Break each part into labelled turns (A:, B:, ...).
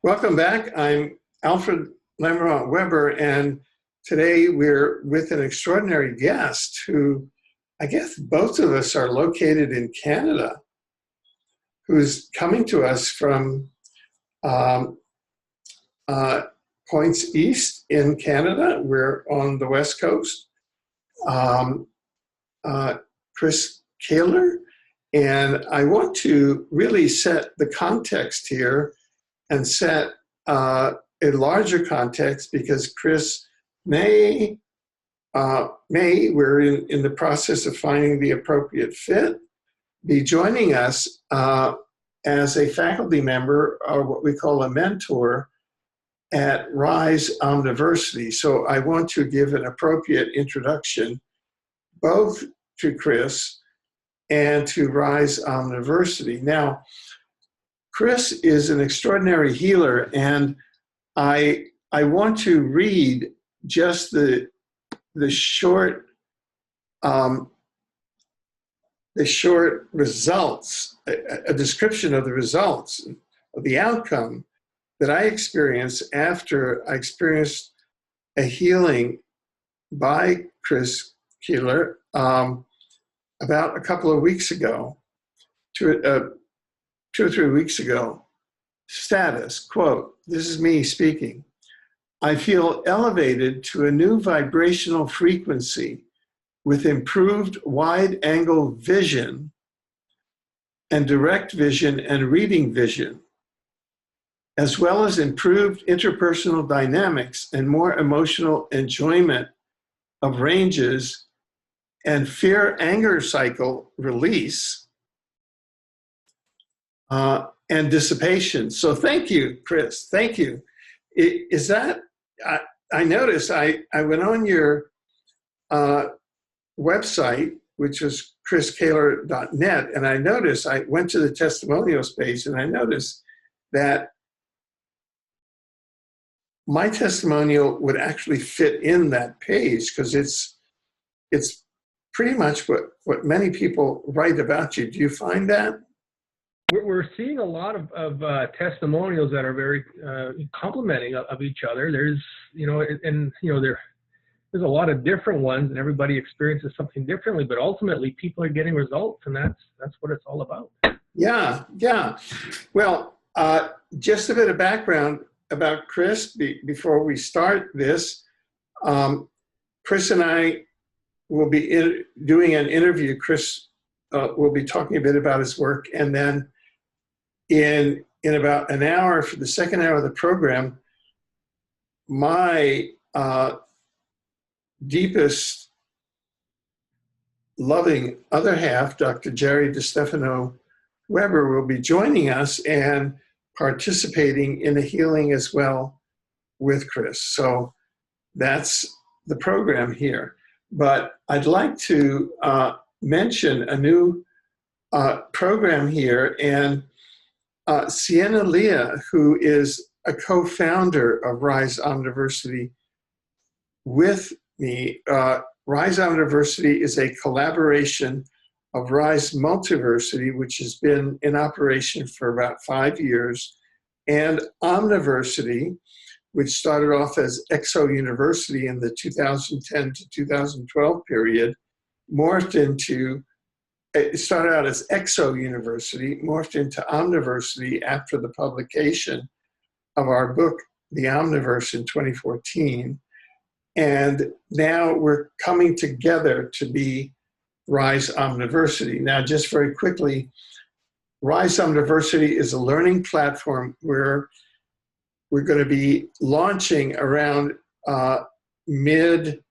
A: Welcome back. I'm Alfred Lamont Weber, and today we're with an extraordinary guest who, I guess both of us are located in Canada, who's coming to us from points east in Canada. We're on the West Coast. Chris Kehler, and I want to really set the context here and set a larger context because Chris we're in the process of finding the appropriate fit, be joining us as a faculty member or what we call a mentor at Rise Omniversity. So I want to give an appropriate introduction both to Chris and to Rise Omniversity. Now, Chris is an extraordinary healer, and I want to read just the short results, a description of the results of the outcome that I experienced after I experienced a healing by Chris Kehler about a couple of weeks ago, 2 or 3 weeks ago. Status, quote, this is me speaking. I feel elevated to a new vibrational frequency with improved wide-angle vision and direct vision and reading vision, as well as improved interpersonal dynamics and more emotional enjoyment of ranges and fear-anger cycle release and dissipation. So thank you, Chris. Thank you. Is that, I noticed, I went on your website, which was chriskehler.net, and I noticed, I went to the testimonials page, and I noticed that my testimonial would actually fit in that page because it's pretty much what many people write about you. Do you find that?
B: We're seeing a lot of testimonials that are very complimenting of each other. There's, there's a lot of different ones, and everybody experiences something differently. But ultimately, people are getting results, and that's what it's all about. Yeah.
A: Well, just a bit of background about Chris before we start this. Chris and I will be doing an interview. Chris will be talking a bit about his work, and then in about an hour, for the second hour of the program, my deepest loving other half, Dr. Jerry DeStefano Weber, will be joining us and participating in a healing as well with Chris. So that's the program here. But I'd like to mention a new program here, and Sienna Leah, who is a co-founder of Rise Omniversity with me. Rise Omniversity is a collaboration of Rise Multiversity, which has been in operation for about 5 years, and Omniversity, which started off as Exo University in the 2010 to 2012 period, it started out as Exo University, morphed into Omniversity after the publication of our book, The Omniverse, in 2014. And now we're coming together to be Rise Omniversity. Now, just very quickly, Rise Omniversity is a learning platform where we're going to be launching around mid-March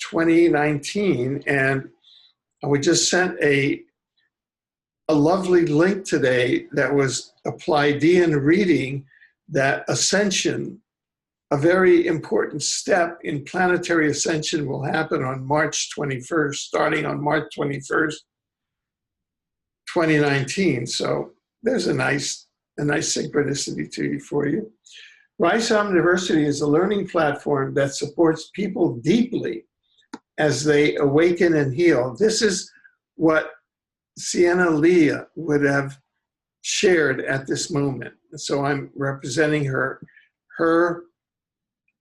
A: 2019, and we just sent a lovely link today that was a Pleiadian reading that Ascension, a very important step in Planetary Ascension, will happen on March 21st, starting on March 21st, 2019. So there's a nice synchronicity for you. Rise Omniversity is a learning platform that supports people deeply as they awaken and heal. This is what Sienna Leah would have shared at this moment. So I'm representing her.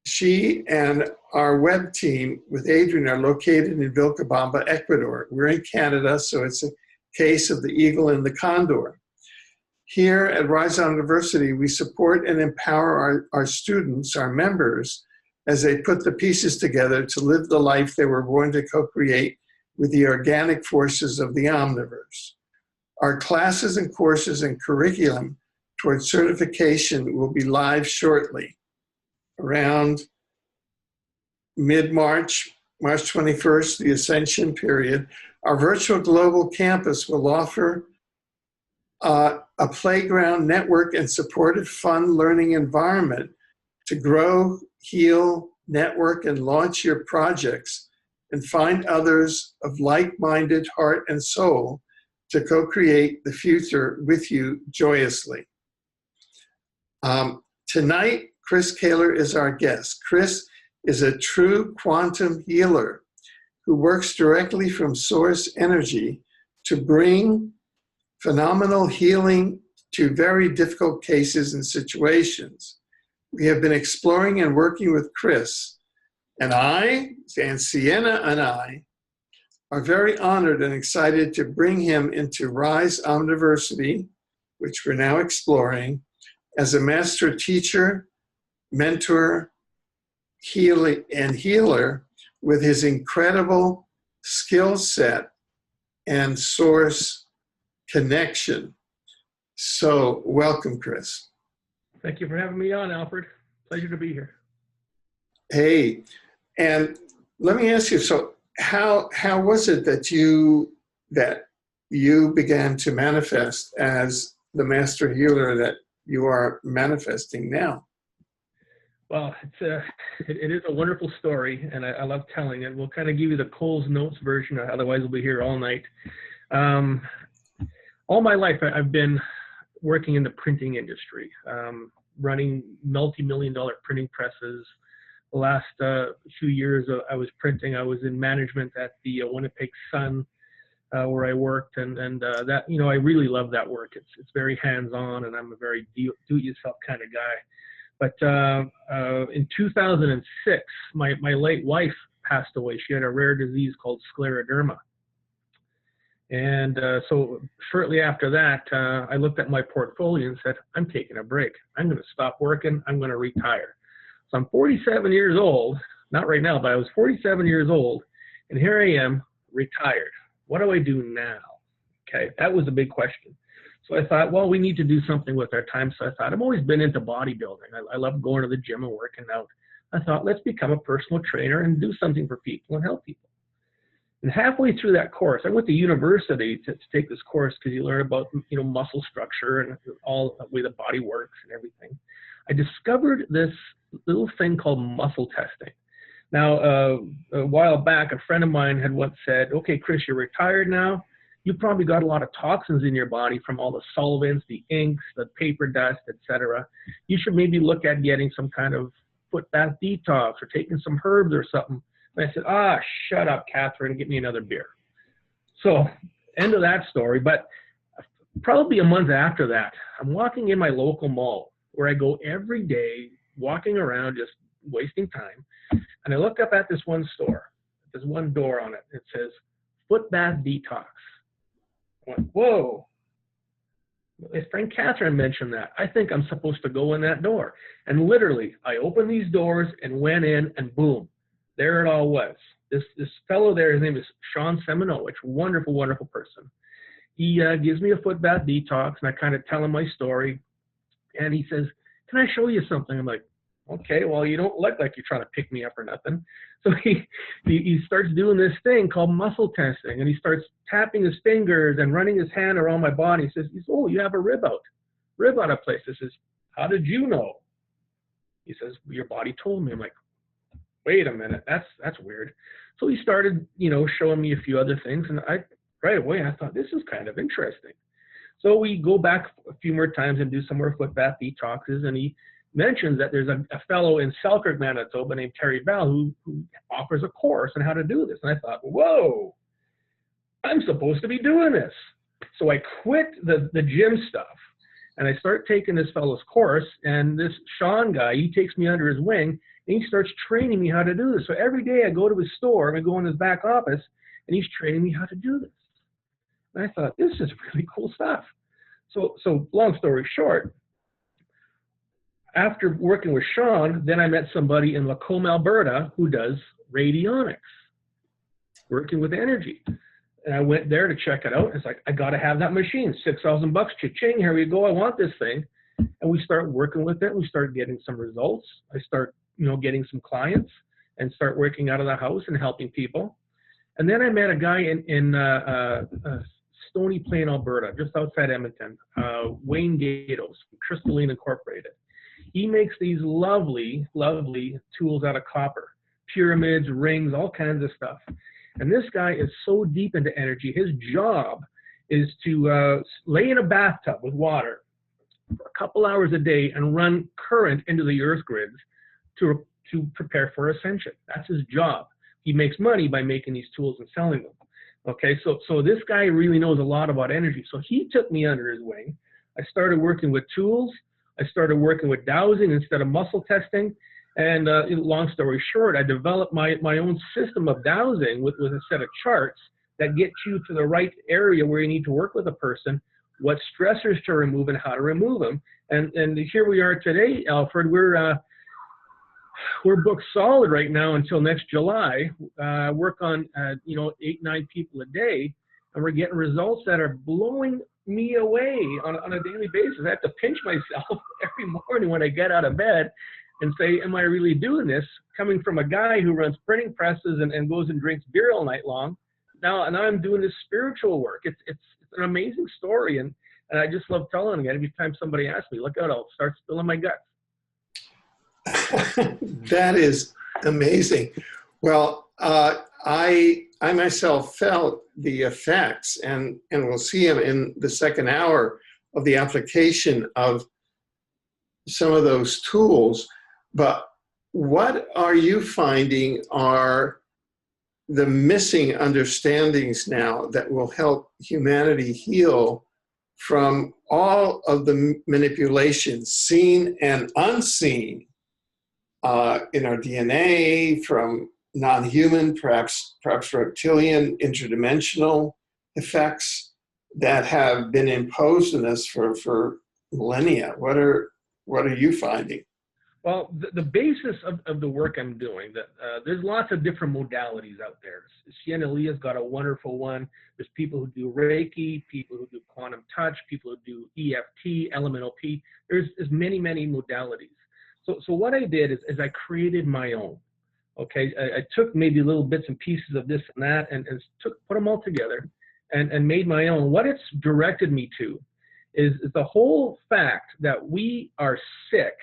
A: She and our web team with Adrian are located in Vilcabamba, Ecuador. We're in Canada, so it's a case of the eagle and the condor. Here at Rise On University, we support and empower our students, our members, as they put the pieces together to live the life they were born to co-create with the organic forces of the omniverse. Our classes and courses and curriculum towards certification will be live shortly, around mid-March, March 21st, the Ascension period. Our virtual global campus will offer a playground, network, and supportive, fun learning environment to grow, heal, network, and launch your projects and find others of like-minded heart and soul to co-create the future with you joyously. Tonight, Chris Kehler is our guest. Chris is a true quantum healer who works directly from source energy to bring phenomenal healing to very difficult cases and situations. We have been exploring and working with Chris, and Sienna and I, are very honored and excited to bring him into Rise Omniversity, which we're now exploring, as a master teacher, mentor, healer with his incredible skill set and source connection. So welcome, Chris.
B: Thank you for having me on, Alfred. Pleasure to be here.
A: Hey, and let me ask you, so how was it that you began to manifest as the master healer that you are manifesting now?
B: Well, it is a wonderful story, and I love telling it. We'll kind of give you the Coles Notes version, otherwise we'll be here all night. All my life, I've been working in the printing industry, running multi-million-dollar printing presses. The last few years I was printing. I was in management at the Winnipeg Sun, where I worked, and that, you know, I really love that work. It's very hands-on, and I'm a very do-it-yourself kind of guy. But in 2006, my late wife passed away. She had a rare disease called scleroderma. And so shortly after that, I looked at my portfolio and said, I'm taking a break. I'm going to stop working. I'm going to retire. So I'm 47 years old, not right now, but I was 47 years old, and here I am, retired. What do I do now? Okay, that was a big question. So I thought, well, we need to do something with our time. So I thought, I've always been into bodybuilding. I love going to the gym and working out. I thought, let's become a personal trainer and do something for people and help people. And halfway through that course, I went to university to take this course because you learn about, you know, muscle structure and all the way the body works and everything. I discovered this little thing called muscle testing. Now, a while back, a friend of mine had once said, okay, Chris, you're retired now. You probably got a lot of toxins in your body from all the solvents, the inks, the paper dust, etc. You should maybe look at getting some kind of foot bath detox or taking some herbs or something. And I said, shut up, Catherine, get me another beer. So, end of that story. But probably a month after that, I'm walking in my local mall where I go every day, walking around, just wasting time. And I look up at this one store. There's one door on it. It says, foot bath detox. I went, whoa. My friend Catherine mentioned that. I think I'm supposed to go in that door. And literally, I opened these doors and went in, and boom, there it all was. This fellow there, his name is Sean Seminowich, wonderful, wonderful person. He gives me a foot bath detox, and I kind of tell him my story. And he says, can I show you something? I'm like, okay, well, you don't look like you're trying to pick me up or nothing. So he starts doing this thing called muscle testing, and he starts tapping his fingers and running his hand around my body. He says, oh, you have a rib out of place. I says, how did you know? He says, your body told me. I'm like, wait a minute, that's weird. So he started, you know, showing me a few other things, and right away I thought, this is kind of interesting. So we go back a few more times and do some more foot bath detoxes, and he mentions that there's a fellow in Selkirk, Manitoba named Terry Bell who offers a course on how to do this. And I thought, whoa, I'm supposed to be doing this. So I quit the gym stuff. And I start taking this fellow's course, and this Sean guy, he takes me under his wing, and he starts training me how to do this. So every day I go to his store, and I go in his back office, and he's training me how to do this. And I thought, this is really cool stuff. So long story short, after working with Sean, then I met somebody in Lacombe, Alberta, who does radionics, working with energy. And I went there to check it out. It's like, I got to have that machine, $6,000, cha-ching, here we go, I want this thing. And we start working with it. We start getting some results. I start, getting some clients and start working out of the house and helping people. And then I met a guy in Stony Plain, Alberta, just outside Edmonton, Wayne Gatos, Crystalline Incorporated. He makes these lovely, lovely tools out of copper, pyramids, rings, all kinds of stuff. And this guy is so deep into energy. His job is to lay in a bathtub with water for a couple hours a day and run current into the earth grids to prepare for ascension. That's his job. He makes money by making these tools and selling them. Okay, so this guy really knows a lot about energy. So he took me under his wing. I started working with tools. I started working with dowsing instead of muscle testing. And long story short, I developed my own system of dowsing with a set of charts that get you to the right area where you need to work with a person, what stressors to remove and how to remove them. And here we are today, Alfred. We're booked solid right now until next July. Work on 8-9 people a day, and we're getting results that are blowing me away on a daily basis. I have to pinch myself every morning when I get out of bed and say, am I really doing this? Coming from a guy who runs printing presses and goes and drinks beer all night long, now I'm doing this spiritual work. It's an amazing story, and I just love telling it. Every time somebody asks me, look out, I'll start spilling my guts.
A: That is amazing. Well, I myself felt the effects, and we'll see them in the second hour of the application of some of those tools. But what are you finding are the missing understandings now that will help humanity heal from all of the manipulations, seen and unseen, in our DNA, from non-human, perhaps reptilian, interdimensional effects that have been imposed on us for millennia? What are you finding?
B: Well, the basis of the work I'm doing, there's lots of different modalities out there. Sienna Leah's got a wonderful one. There's people who do Reiki, people who do quantum touch, people who do EFT, elemental P. There's many, many modalities. So what I did is I created my own. Okay, I took maybe little bits and pieces of this and that and put them all together and made my own. What it's directed me to is the whole fact that we are sick.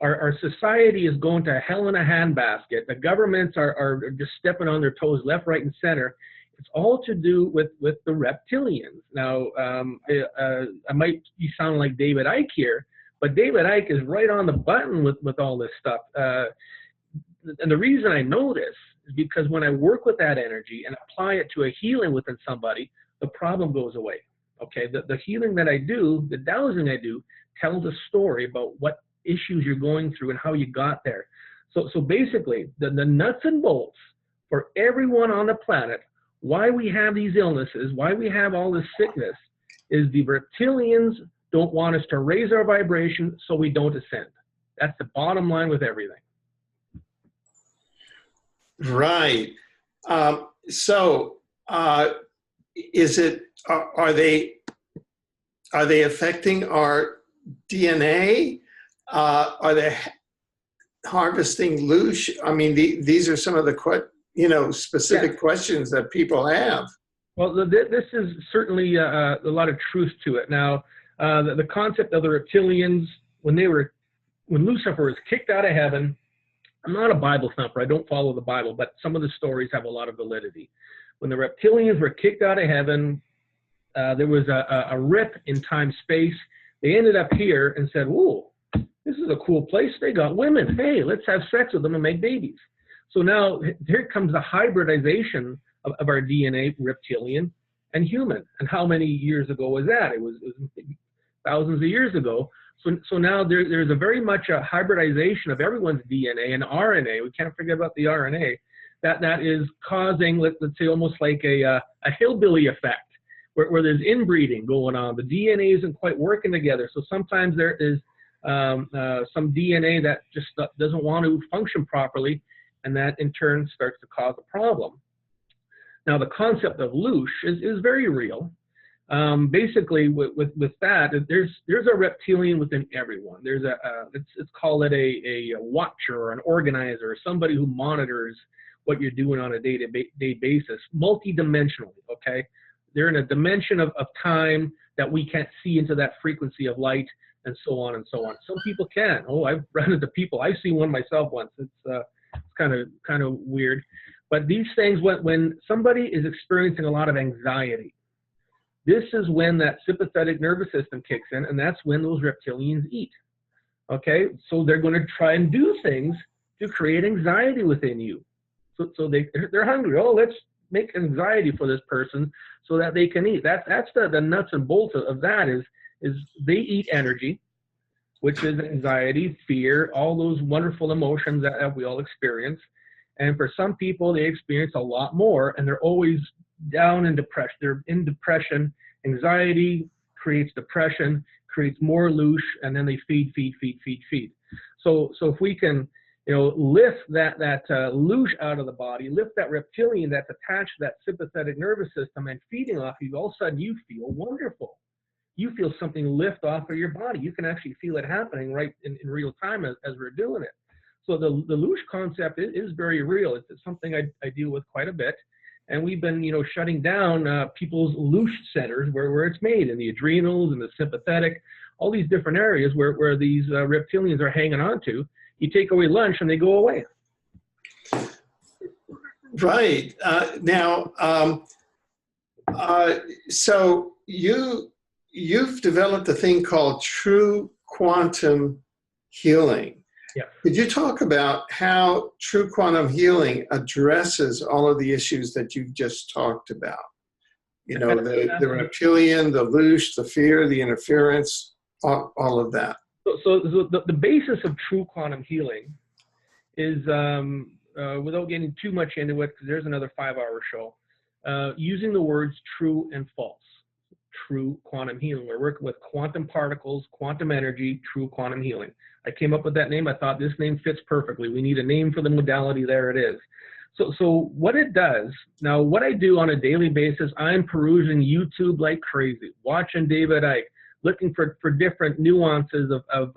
B: Our society is going to hell in a handbasket. The governments are just stepping on their toes left, right, and center. It's all to do with the reptilians. Now, I might be sounding like David Icke here, but David Icke is right on the button with all this stuff. And the reason I know this is because when I work with that energy and apply it to a healing within somebody, the problem goes away. Okay, the healing that I do, the dowsing I do, tells a story about what issues you're going through and how you got there. So basically, the nuts and bolts for everyone on the planet, why we have these illnesses, why we have all this sickness, is the reptilians don't want us to raise our vibration, so we don't ascend. That's the bottom line with everything.
A: Right. Is it? Are they affecting our DNA? Are they harvesting loose? I mean, these are some of the specific questions that people have.
B: Well, this is certainly a lot of truth to it. Now, the concept of the reptilians, when Lucifer was kicked out of heaven, I'm not a Bible thumper. I don't follow the Bible, but some of the stories have a lot of validity. When the reptilians were kicked out of heaven, there was a rip in time-space. They ended up here and said, "Whoa, this is a cool place. They got women. Hey, let's have sex with them and make babies." So now here comes the hybridization of our DNA, reptilian and human. And how many years ago was that? It was thousands of years ago. So now there's a very much a hybridization of everyone's DNA and RNA. We can't forget about the RNA. That is causing, let's say, almost like a hillbilly effect, where there's inbreeding going on. The DNA isn't quite working together. So sometimes there is some DNA that just doesn't want to function properly, and that in turn starts to cause a problem. Now, the concept of loosh is very real. Basically, with that, there's a reptilian within everyone. There's let's call it a watcher or an organizer, somebody who monitors what you're doing on a day-to-day basis, multidimensionally, okay? They're in a dimension of time that we can't see into that frequency of light, and so on and so on. Some people can. Oh, I've run into people. I've seen one myself once. It's kind of weird. But these things, when somebody is experiencing a lot of anxiety, this is when that sympathetic nervous system kicks in, and that's when those reptilians eat. Okay, so they're going to try and do things to create anxiety within you. So they're hungry. Oh, let's make anxiety for this person so that they can eat. That's the nuts and bolts of that is they eat energy, which is anxiety, fear, all those wonderful emotions that we all experience. And for some people, they experience a lot more, and they're always down in depression. They're in depression. Anxiety creates depression, creates more loosh, and then they feed. So if we can, lift that loosh out of the body, lift that reptilian that's attached to that sympathetic nervous system and feeding off you, all of a sudden you feel wonderful. You feel something lift off of your body. You can actually feel it happening right in real time as we're doing it. So the loosh concept is very real. It's something I deal with quite a bit. And we've been, shutting down people's loosh centers where it's made, in the adrenals and the sympathetic, all these different areas where these reptilians are hanging on to. You take away lunch and they go away.
A: Right. So you've developed a thing called true quantum healing.
B: Yeah.
A: Could you talk about how true quantum healing addresses all of the issues that you've just talked about? The reptilian, the loosh, the fear, the interference, all of that.
B: So the basis of true quantum healing is, without getting too much into it, because there's another 5-hour show, using the words true and false. True quantum healing. We're working with quantum particles, quantum energy, true quantum healing. I came up with that name. I thought this name fits perfectly. We need a name for the modality. There it is. So what it does, now what I do on a daily basis, I'm perusing YouTube like crazy, watching David Icke, looking for different nuances of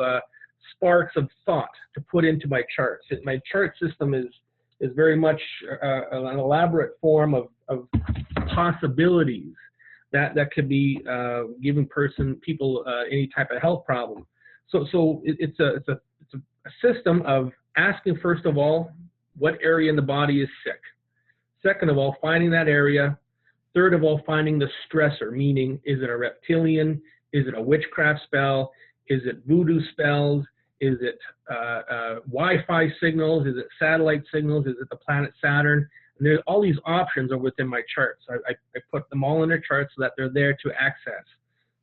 B: sparks of thought to put into my charts. My chart system is very much an elaborate form of possibilities that could be giving people any type of health problem. So it's a system of asking, first of all, what area in the body is sick. Second of all, finding that area. Third of all, finding the stressor, meaning, is it a reptilian? Is it a witchcraft spell? Is it voodoo spells? Is it Wi-Fi signals? Is it satellite signals? Is it the planet Saturn? And there's all these options are within my charts. I put them all in their charts so that they're there to access.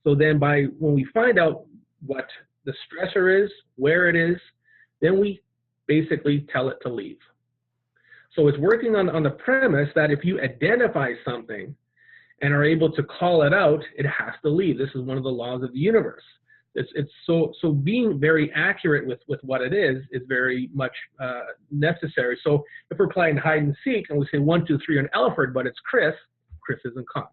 B: So then when we find out what the stressor is, where it is, then we basically tell it to leave. So it's working on the premise that if you identify something and are able to call it out, it has to leave. This is one of the laws of the universe. It's so being very accurate with what it is very much necessary. So if we're playing hide and seek and we say 1, 2, 3 on Alfred, but it's Chris isn't caught.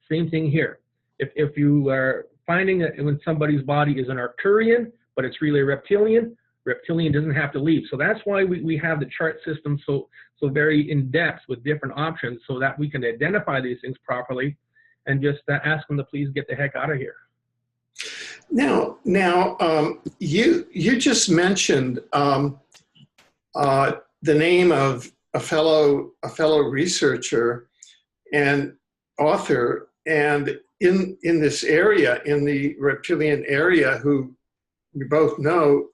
B: Same thing here. If you are finding that when somebody's body is an Arcturian, but it's really a reptilian doesn't have to leave. So that's why we have the chart system so very in depth with different options, so that we can identify these things properly and just ask them to please get the heck out of here.
A: Now, you just mentioned the name of a fellow researcher and author, and in this area, in the reptilian area, who we both know,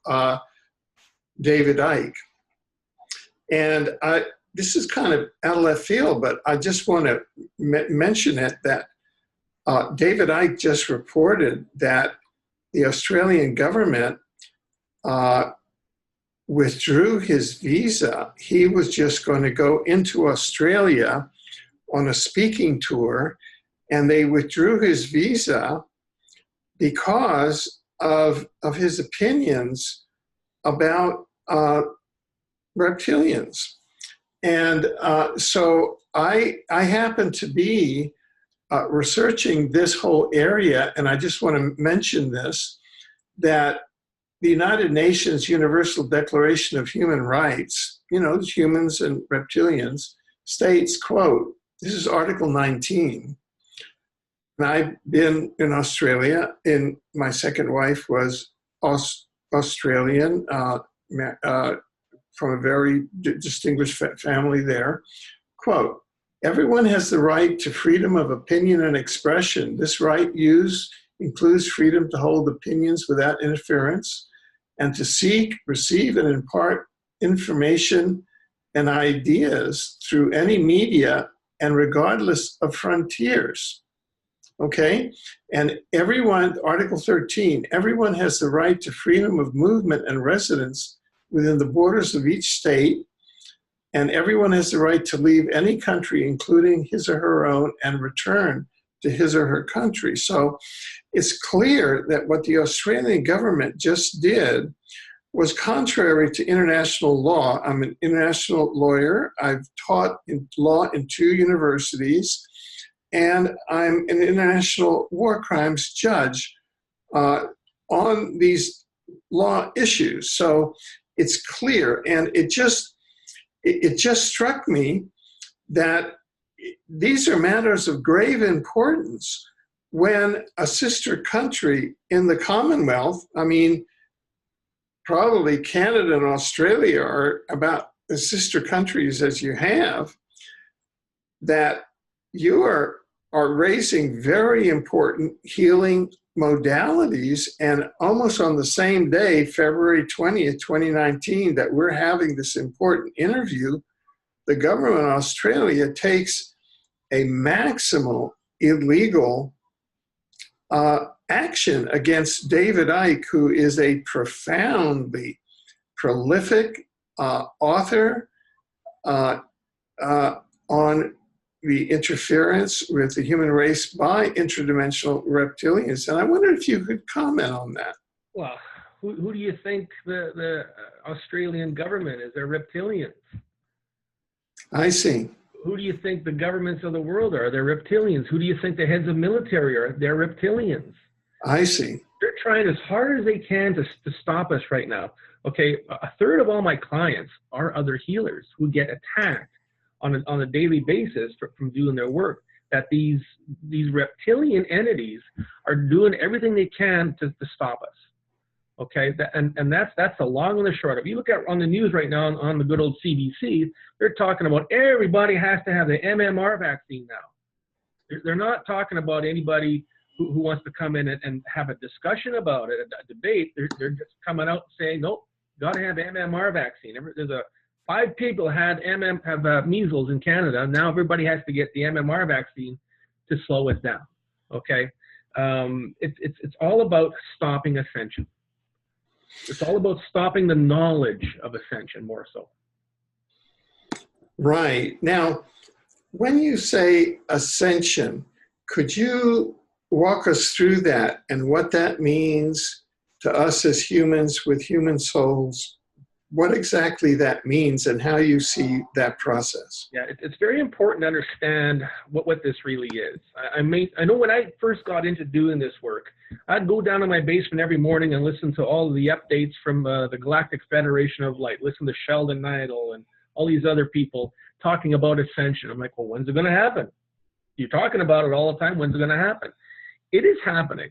A: David Icke. And this is kind of out of left field, but I just want to mention it, that David Icke just reported that the Australian government withdrew his visa. He was just going to go into Australia on a speaking tour, and they withdrew his visa because of his opinions about reptilians. And so I happened to be researching this whole area, and I just want to mention this, that the United Nations Universal Declaration of Human Rights, you know, humans and reptilians, states, quote, this is Article 19. And I've been in Australia, and my second wife was Australian, from a very distinguished family there. Quote, everyone has the right to freedom of opinion and expression. This right includes freedom to hold opinions without interference and to seek, receive, and impart information and ideas through any media and regardless of frontiers. Okay? And everyone, Article 13, everyone has the right to freedom of movement and residence within the borders of each state, and everyone has the right to leave any country, including his or her own, and return to his or her country. So it's clear that what the Australian government just did was contrary to international law. I'm an international lawyer. I've taught law in 2 universities, and I'm an international war crimes judge on these law issues. So it's clear, and it just struck me that these are matters of grave importance when a sister country in the Commonwealth, I mean, probably Canada and Australia are about as sister countries as you have, that you are raising very important healing modalities, and almost on the same day, February 20th, 2019, that we're having this important interview, the government of Australia takes a maximal illegal action against David Icke, who is a profoundly prolific author on the interference with the human race by interdimensional reptilians. And I wonder if you could comment on that.
B: Well, who do you think the Australian government is? They're reptilians.
A: I see.
B: Who do you think the governments of the world are? They're reptilians. Who do you think the heads of military are? They're reptilians.
A: I see.
B: They're trying as hard as they can to stop us right now. Okay, a third of all my clients are other healers who get attacked on a daily basis from doing their work. That these reptilian entities are doing everything they can to stop us. Okay, and that's the long and the short of it. You look at on the news right now on the good old CBC, they're talking about everybody has to have the MMR vaccine now. They're not talking about anybody who wants to come in and have a discussion about it, a debate. They're just coming out saying, nope, got to have MMR vaccine. There's 5 people have measles in Canada. Now everybody has to get the MMR vaccine to slow it down. Okay, it's all about stopping ascension. It's all about stopping the knowledge of ascension more so.
A: Right. Now, when you say ascension, could you walk us through that and what that means to us as humans with human souls? What exactly that means and how you see that process?
B: Yeah, it's very important to understand what this really is. I know when I first got into doing this work, I'd go down to my basement every morning and listen to all of the updates from the Galactic Federation of Light, listen to Sheldon Neidl and all these other people talking about ascension. I'm like, well, when's it going to happen? You're talking about it all the time. When's it going to happen? It is happening.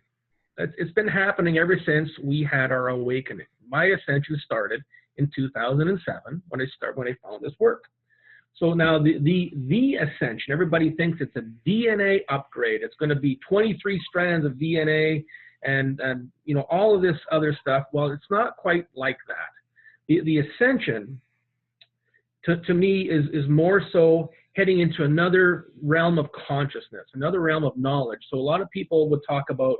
B: It's been happening ever since we had our awakening. My ascension started in 2007 when I found this work. So now the ascension, everybody thinks it's a DNA upgrade. It's going to be 23 strands of DNA and you know, all of this other stuff. Well, it's not quite like that. The ascension to me is more so heading into another realm of consciousness, another realm of knowledge. So a lot of people would talk about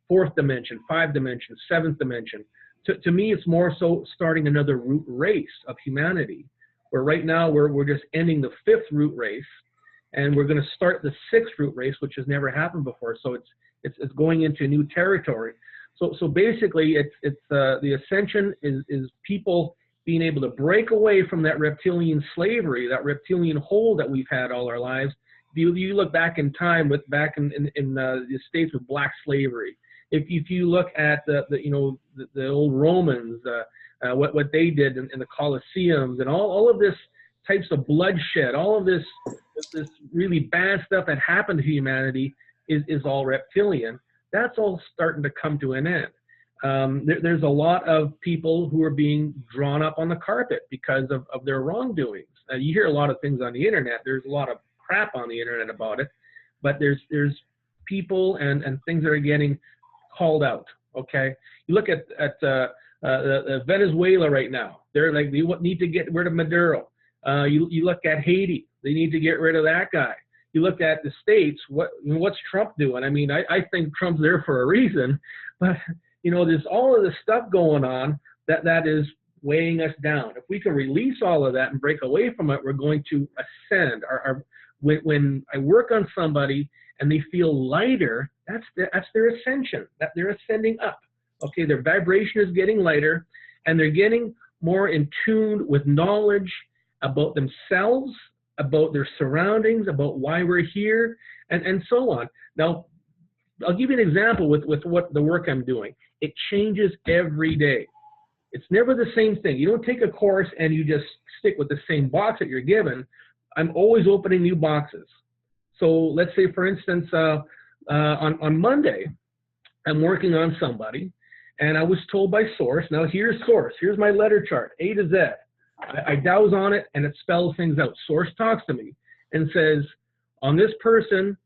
B: fourth dimension, 5 dimensions, 7th dimension. To me, it's more so starting another root race of humanity, where right now we're just ending the 5th root race, and we're going to start the 6th root race, which has never happened before. So it's going into new territory. So basically, it's the ascension is people being able to break away from that reptilian slavery, that reptilian hold that we've had all our lives. You look back in time, back in the States with black slavery. If you look at the old Romans, what they did in the Colosseums, and all of this types of bloodshed, all of this really bad stuff that happened to humanity is all reptilian. That's all starting to come to an end. There's a lot of people who are being drawn up on the carpet because of their wrongdoings. You hear a lot of things on the internet. There's a lot of crap on the internet about it, but there's people and things that are getting called out. Okay, you look at Venezuela right now. They're like, they need to get rid of Maduro. You look at Haiti. They need to get rid of that guy. You look at the States. What's Trump doing? I mean, I think Trump's there for a reason, but there's all of this stuff going on that is weighing us down. If we can release all of that and break away from it, we're going to ascend. When I work on somebody and they feel lighter, that's their ascension, that they're ascending up. Okay, their vibration is getting lighter, and they're getting more in tune with knowledge about themselves, about their surroundings, about why we're here, and so on. Now, I'll give you an example with what the work I'm doing. It changes every day. It's never the same thing. You don't take a course and you just stick with the same box that you're given. I'm always opening new boxes. So let's say, for instance, on Monday, I'm working on somebody, and I was told by Source, now here's Source, here's my letter chart, A to Z. I douse on it, and it spells things out. Source talks to me and says, on this person,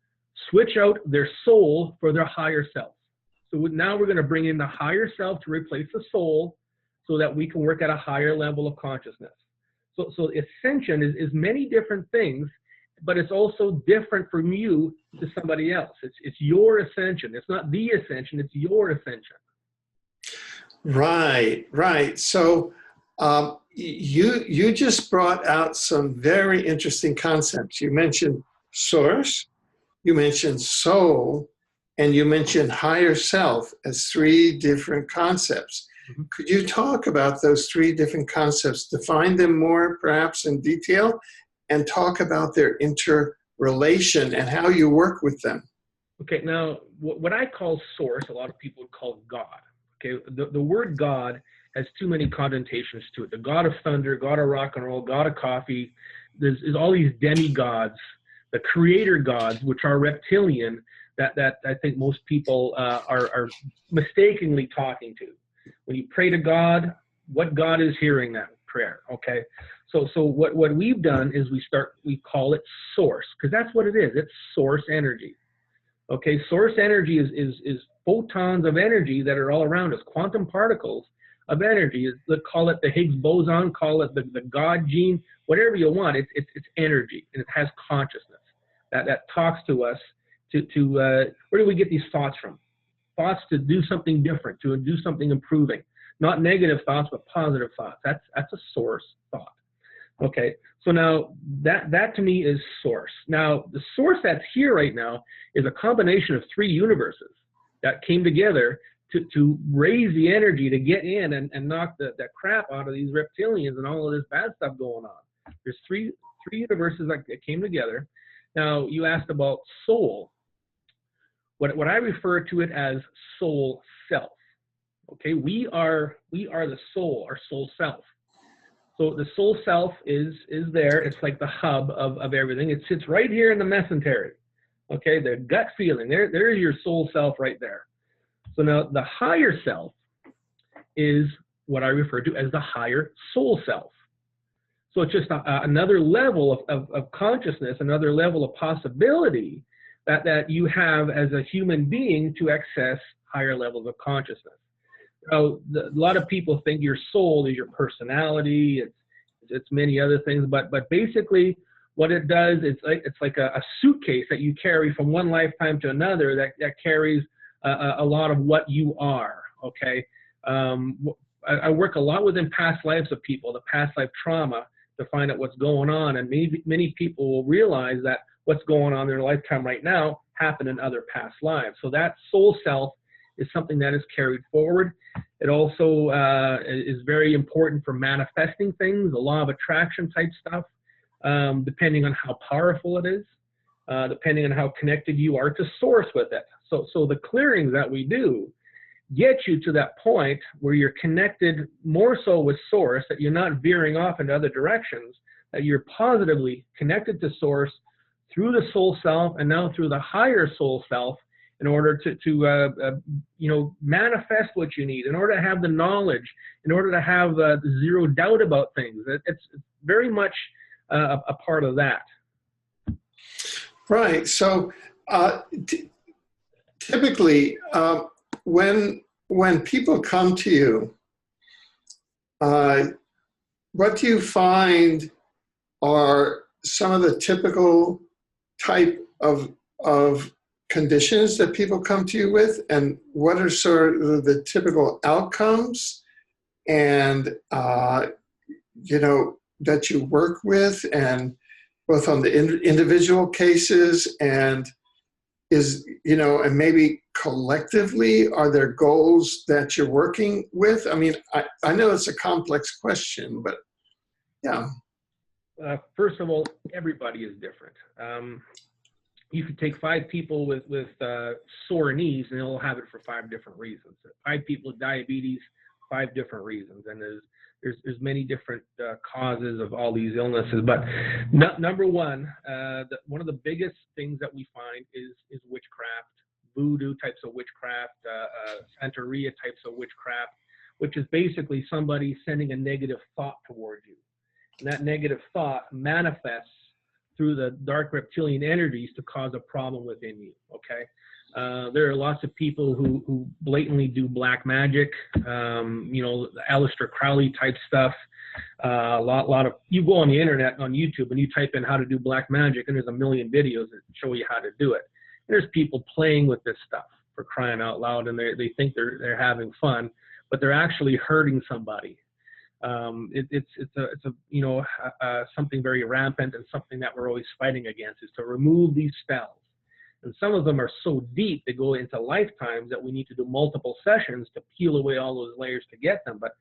B: switch out their soul for their higher self. So now we're going to bring in the higher self to replace the soul so that we can work at a higher level of consciousness. So ascension is many different things, but it's also different from you to somebody else. It's your ascension. It's not the ascension, it's your ascension.
A: Right. So you just brought out some very interesting concepts. You mentioned source, you mentioned soul, and you mentioned higher self as 3 different concepts. Mm-hmm. Could you talk about those 3 different concepts, define them more perhaps in detail, and talk about their interrelation and how you work with them?
B: Okay, now what I call source, a lot of people would call God. Okay, the word God has too many connotations to it. The God of thunder, God of rock and roll, God of coffee. There's all these demigods, the creator gods, which are reptilian, that I think most people are mistakenly talking to. When you pray to God, what God is hearing that prayer, okay? So what we've done is we call it source, because that's what it is. It's source energy. Okay, source energy is photons of energy that are all around us, quantum particles of energy. Let's call it the Higgs boson, call it the God gene, whatever you want. It's energy, and it has consciousness that talks to us. Where do we get these thoughts from? Thoughts to do something different, to do something improving. Not negative thoughts, but positive thoughts. That's a source thought. Okay, so now that to me is source. Now, the source that's here right now is a combination of 3 universes that came together to raise the energy to get in and knock that crap out of these reptilians and all of this bad stuff going on. There's three universes that came together. Now, you asked about soul. What I refer to it as soul self. Okay, we are the soul, our soul self. So the soul self is there. It's like the hub of everything. It sits right here in the mesentery. Okay, the gut feeling. There's your soul self right there. So now the higher self is what I refer to as the higher soul self. So it's just another level of consciousness, another level of possibility that you have as a human being to access higher levels of consciousness. So a lot of people think your soul is your personality. It's many other things, but basically what it does is it's like a suitcase that you carry from one lifetime to another that carries a lot of what you are, okay? I work a lot within past lives of people, the past life trauma, to find out what's going on. And many people will realize that what's going on in their lifetime right now happened in other past lives. So that soul self is something that is carried forward. It also is very important for manifesting things, the law of attraction type stuff, depending on how powerful it is, depending on how connected you are to source with it. So the clearings that we do get you to that point where you're connected more so with source, that you're not veering off into other directions, that you're positively connected to source through the soul self and now through the higher soul self, in order to you know, manifest what you need, in order to have the knowledge, in order to have zero doubt about things. It's very much a part of that.
A: Right. So typically, when people come to you, what do you find are some of the typical type of conditions that people come to you with, and what are sort of the typical outcomes and you know, that you work with, and both on the individual cases and you know, and maybe collectively, are there goals that you're working with? I mean, I know it's a complex question, but yeah.
B: First of all, everybody is different. You could take 5 people with sore knees and they'll have it for 5 different reasons. 5 people with diabetes, 5 different reasons. And there's many different causes of all these illnesses. But number one, one of the biggest things that we find is witchcraft, voodoo types of witchcraft, Santeria types of witchcraft, which is basically somebody sending a negative thought towards you. And that negative thought manifests through the dark reptilian energies to cause a problem within you, okay? There are lots of people who blatantly do black magic, you know, the Aleister Crowley type stuff. A lot of, you go on the internet, on YouTube, and you type in how to do black magic, and there's a million videos that show you how to do it. And there's people playing with this stuff, for crying out loud, and they think they're having fun, but they're actually hurting somebody. It's a you know, something very rampant, and something that we're always fighting against, is to remove these spells. And some of them are so deep, they go into lifetimes, that we need to do multiple sessions to peel away all those layers to get them. But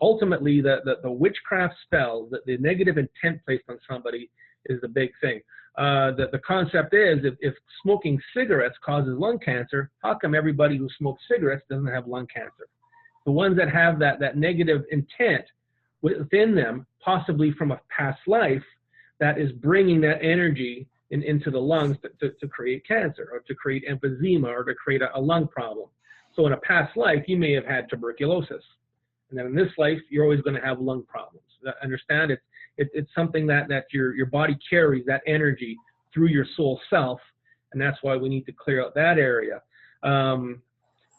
B: ultimately, the witchcraft spells, the negative intent placed on somebody, is the big thing. The concept is, if smoking cigarettes causes lung cancer, how come everybody who smokes cigarettes doesn't have lung cancer? The ones that have that negative intent within them, possibly from a past life, that is bringing that energy into the lungs to create cancer, or to create emphysema, or to create a lung problem. So in a past life, you may have had tuberculosis. And then in this life, you're always going to have lung problems. Understand? It's something that your body carries, that energy, through your soul self. And that's why we need to clear out that area.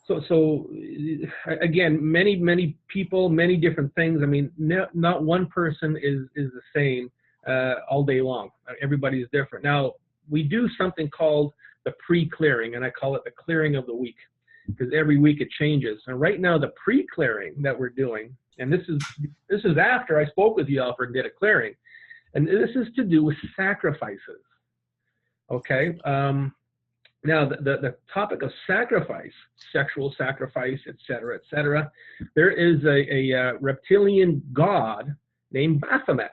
B: So again, many people, many different things. I mean, not one person is the same all day long. Everybody is different. Now, we do something called the pre-clearing, and I call it the clearing of the week, because every week it changes. And right now, the pre-clearing that we're doing, and this is after I spoke with you, Alfred, and did a clearing, and this is to do with sacrifices. Okay. Now, the topic of sacrifice, sexual sacrifice, etc., there is a reptilian god named Baphomet.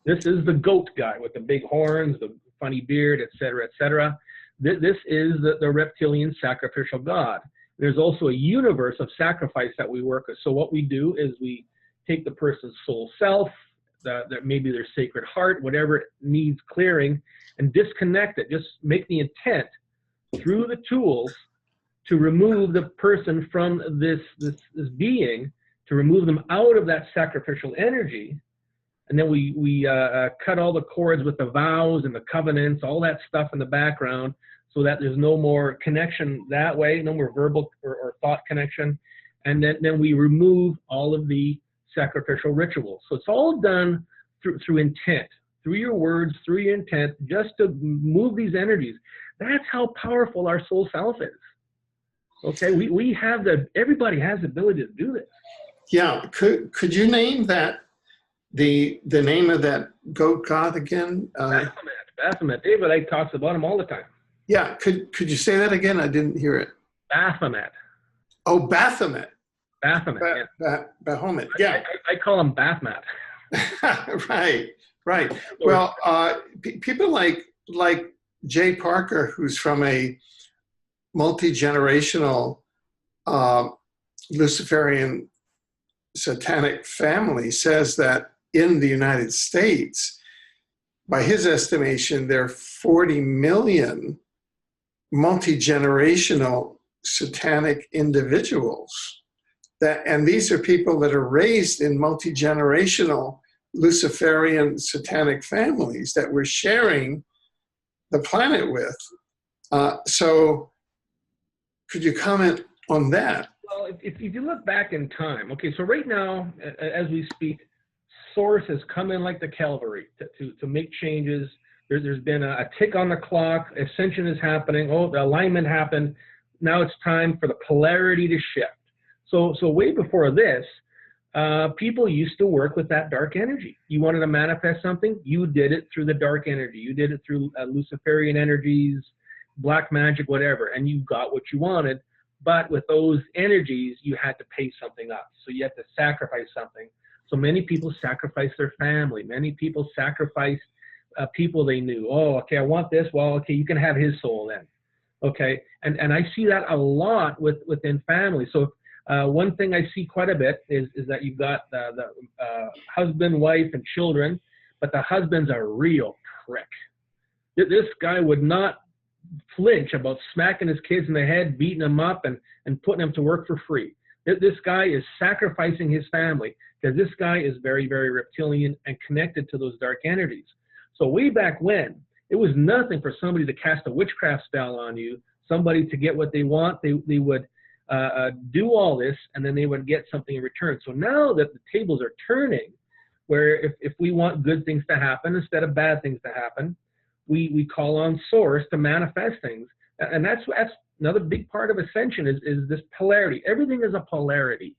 B: This is the goat guy with the big horns, the funny beard, etc. This is the reptilian sacrificial god. There's also a universe of sacrifice that we work with. So what we do is we take the person's soul self, maybe their sacred heart, whatever needs clearing, and disconnect it. Just make the intent through the tools to remove the person from this being, to remove them out of that sacrificial energy. And then we cut all the cords with the vows and the covenants, all that stuff in the background, so that there's no more connection that way, no more verbal or thought connection. And then we remove all of the sacrificial rituals. So it's all done through intent, through your words, through your intent, just to move these energies. That's how powerful our soul self is. Okay, we have everybody has the ability to do this.
A: Yeah, could you name that, the name of that goat god again?
B: Baphomet. David Icke talks about him all the time.
A: Yeah, could you say that again? I didn't hear it.
B: Baphomet.
A: Oh, Baphomet.
B: Baphomet.
A: Baphomet. Yeah.
B: I call him Baphomet.
A: Right. Well, people like Jay Parker, who's from a multi-generational Luciferian Satanic family, says that in the United States, by his estimation, there are 40 million multi-generational Satanic individuals. And these are people that are raised in multi-generational Luciferian Satanic families that we're sharing the planet with. So could you comment on that?
B: Well, if you look back in time, okay, so right now, as we speak, Source has come in like the cavalry to make changes. There's been a tick on the clock. Ascension is happening. Oh, the alignment happened. Now it's time for the polarity to shift. So way before this, people used to work with that dark energy. You wanted to manifest something, you did it through the dark energy. You did it through Luciferian energies, black magic, whatever, and you got what you wanted. But with those energies, you had to pay something up. So you had to sacrifice something. So many people sacrificed their family. Many people sacrificed people they knew. Oh, okay, I want this. Well, okay, you can have his soul then. Okay, and I see that a lot within families. So one thing I see quite a bit is that you've got the husband, wife, and children, but the husband's a real prick. This guy would not flinch about smacking his kids in the head, beating them up, and putting them to work for free. This guy is sacrificing his family because this guy is very, very reptilian and connected to those dark energies. So way back when, it was nothing for somebody to cast a witchcraft spell on you, somebody to get what they want. They would do all this, and then they would get something in return. So now that the tables are turning, where if we want good things to happen instead of bad things to happen, we call on Source to manifest things. And that's another big part of Ascension is this polarity. Everything is a polarity.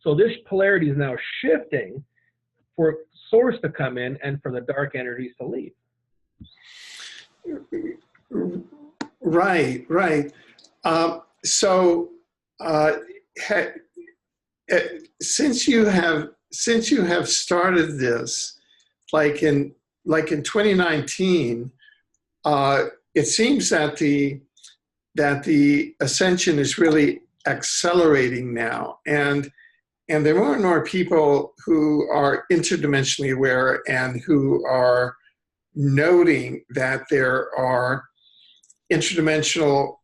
B: So this polarity is now shifting for Source to come in and for the dark energies to leave.
A: Right. Since you have started this, like in 2019, it seems that the ascension is really accelerating now, and there are more and more people who are interdimensionally aware and who are noting that there are interdimensional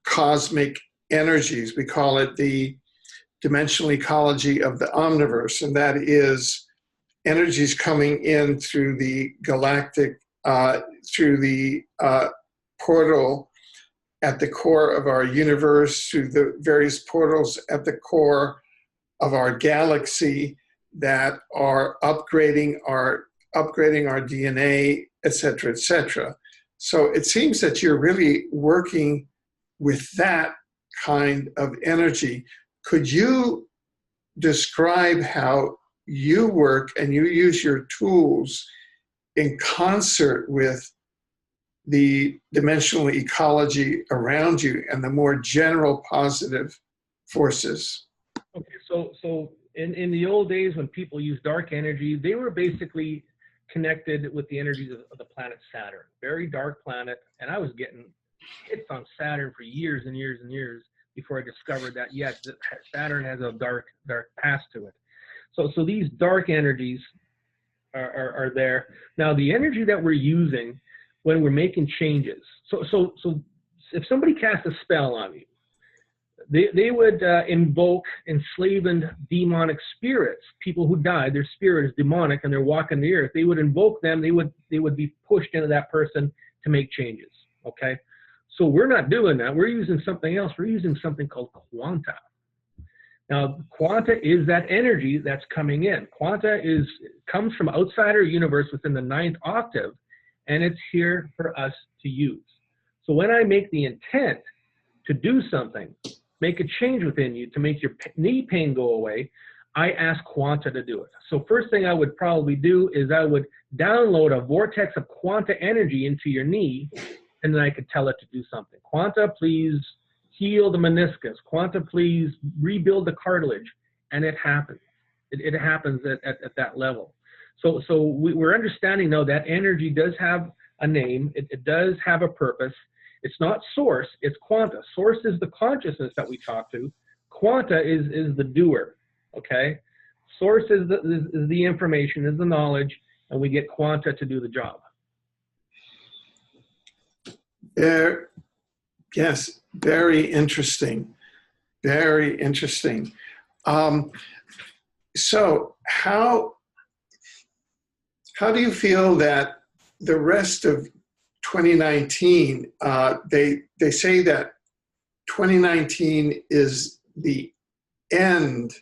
A: cosmic energies. We call it the dimensional ecology of the omniverse, and that is energies coming in through the galactic, through the portal at the core of our universe, through the various portals at the core of our galaxy that are upgrading our DNA, et cetera, et cetera. So it seems that you're really working with that kind of energy. Could you describe how you work and you use your tools in concert with the dimensional ecology around you and the more general positive forces?
B: Okay, so in the old days when people used dark energy, they were basically connected with the energies of the planet Saturn. Very dark planet, and I was getting hits on Saturn for years and years and years before I discovered that, yes, Saturn has a dark past to it. So these dark energies are there. Now, the energy that we're using when we're making changes, so if somebody casts a spell on you, they would invoke enslaved demonic spirits, people who died, their spirit is demonic and they're walking the earth. They would invoke them, they would be pushed into that person to make changes, okay? So we're not doing that. We're using something else. We're using something called quanta. Now, quanta is that energy that's coming in. Quanta comes from outside our universe within the 9th octave, and it's here for us to use. So when I make the intent to do something, make a change within you to make your knee pain go away, I ask Quanta to do it. So first thing I would probably do is I would download a vortex of Quanta energy into your knee, and then I could tell it to do something. Quanta, please heal the meniscus. Quanta, please rebuild the cartilage. And it happens. It happens at that level. So we're understanding now that energy does have a name. It does have a purpose. It's not source, it's quanta. Source is the consciousness that we talk to. Quanta is the doer, okay? Source is the information, is the knowledge, and we get quanta to do the job.
A: Yes, very interesting. Very interesting. So how do you feel that the rest of 2019, they say that 2019 is the end,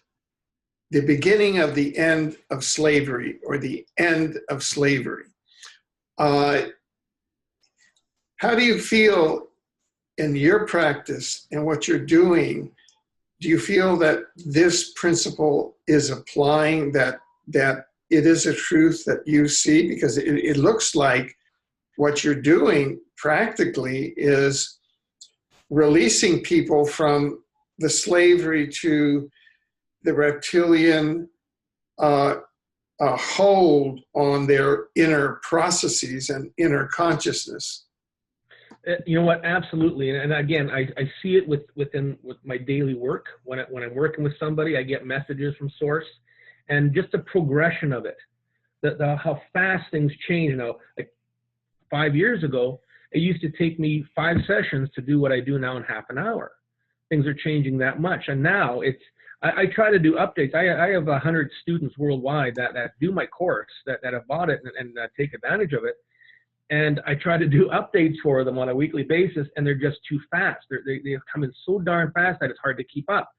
A: the beginning of the end of slavery, or the end of slavery. How do you feel in your practice and what you're doing? Do you feel that this principle is applying, that it is a truth that you see? Because it looks like what you're doing practically is releasing people from the slavery to the reptilian hold on their inner processes and inner consciousness.
B: You know what? Absolutely. And again, I see it with my daily work. When I'm working with somebody, I get messages from Source, and just the progression of it, how fast things change now. Like 5 years ago, it used to take me 5 sessions to do what I do now in half an hour. Things are changing that much. And now I try to do updates. I have 100 students worldwide that do my course, that have bought it and take advantage of it. And I try to do updates for them on a weekly basis, and they're just too fast. They come in so darn fast that it's hard to keep up.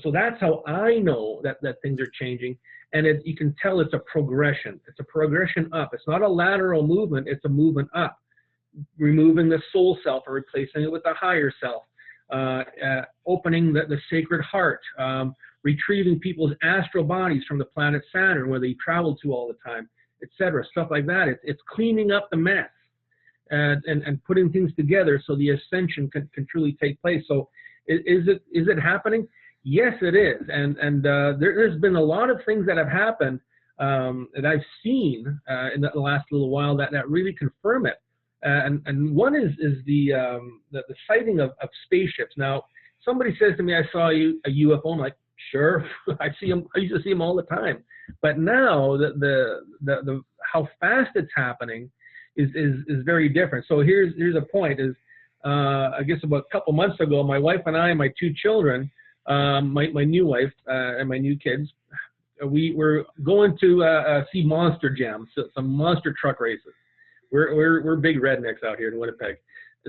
B: So that's how I know that things are changing. And you can tell it's a progression. It's a progression up. It's not a lateral movement. It's a movement up, removing the soul self and replacing it with the higher self, opening the sacred heart, retrieving people's astral bodies from the planet Saturn, where they travel to all the time, etc. Stuff like that. It's cleaning up the mess and putting things together so the ascension can truly take place. So is it happening? Yes, it is. And there's been a lot of things that have happened that I've seen in the last little while that really confirm it. And one is the sighting of spaceships. Now, somebody says to me, I saw a UFO. I'm like, sure, I see them. I used to see them all the time. But now the how fast it's happening is very different. So here's a point: is I guess about a couple months ago, my wife and I, and my 2 children, my new wife and my new kids, we were going to see monster jams, some monster truck races. We're big rednecks out here in Winnipeg.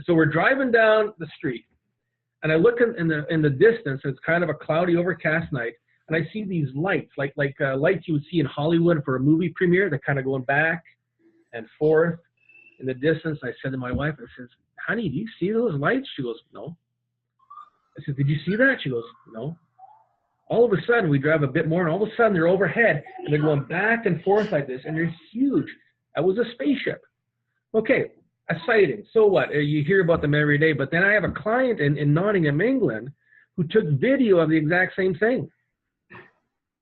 B: So we're driving down the street, and I look in the distance. It's kind of a cloudy, overcast night, and I see these lights, like lights you would see in Hollywood for a movie premiere. They're kind of going back and forth in the distance. I said to my wife, I says, "Honey, do you see those lights?" She goes, "No." I said, "Did you see that?" She goes, "No." All of a sudden, we drive a bit more, and all of a sudden, they're overhead, and they're going back and forth like this, and they're huge. That was a spaceship. Okay, a sighting. So what? You hear about them every day. But then I have a client in Nottingham, England, who took video of the exact same thing.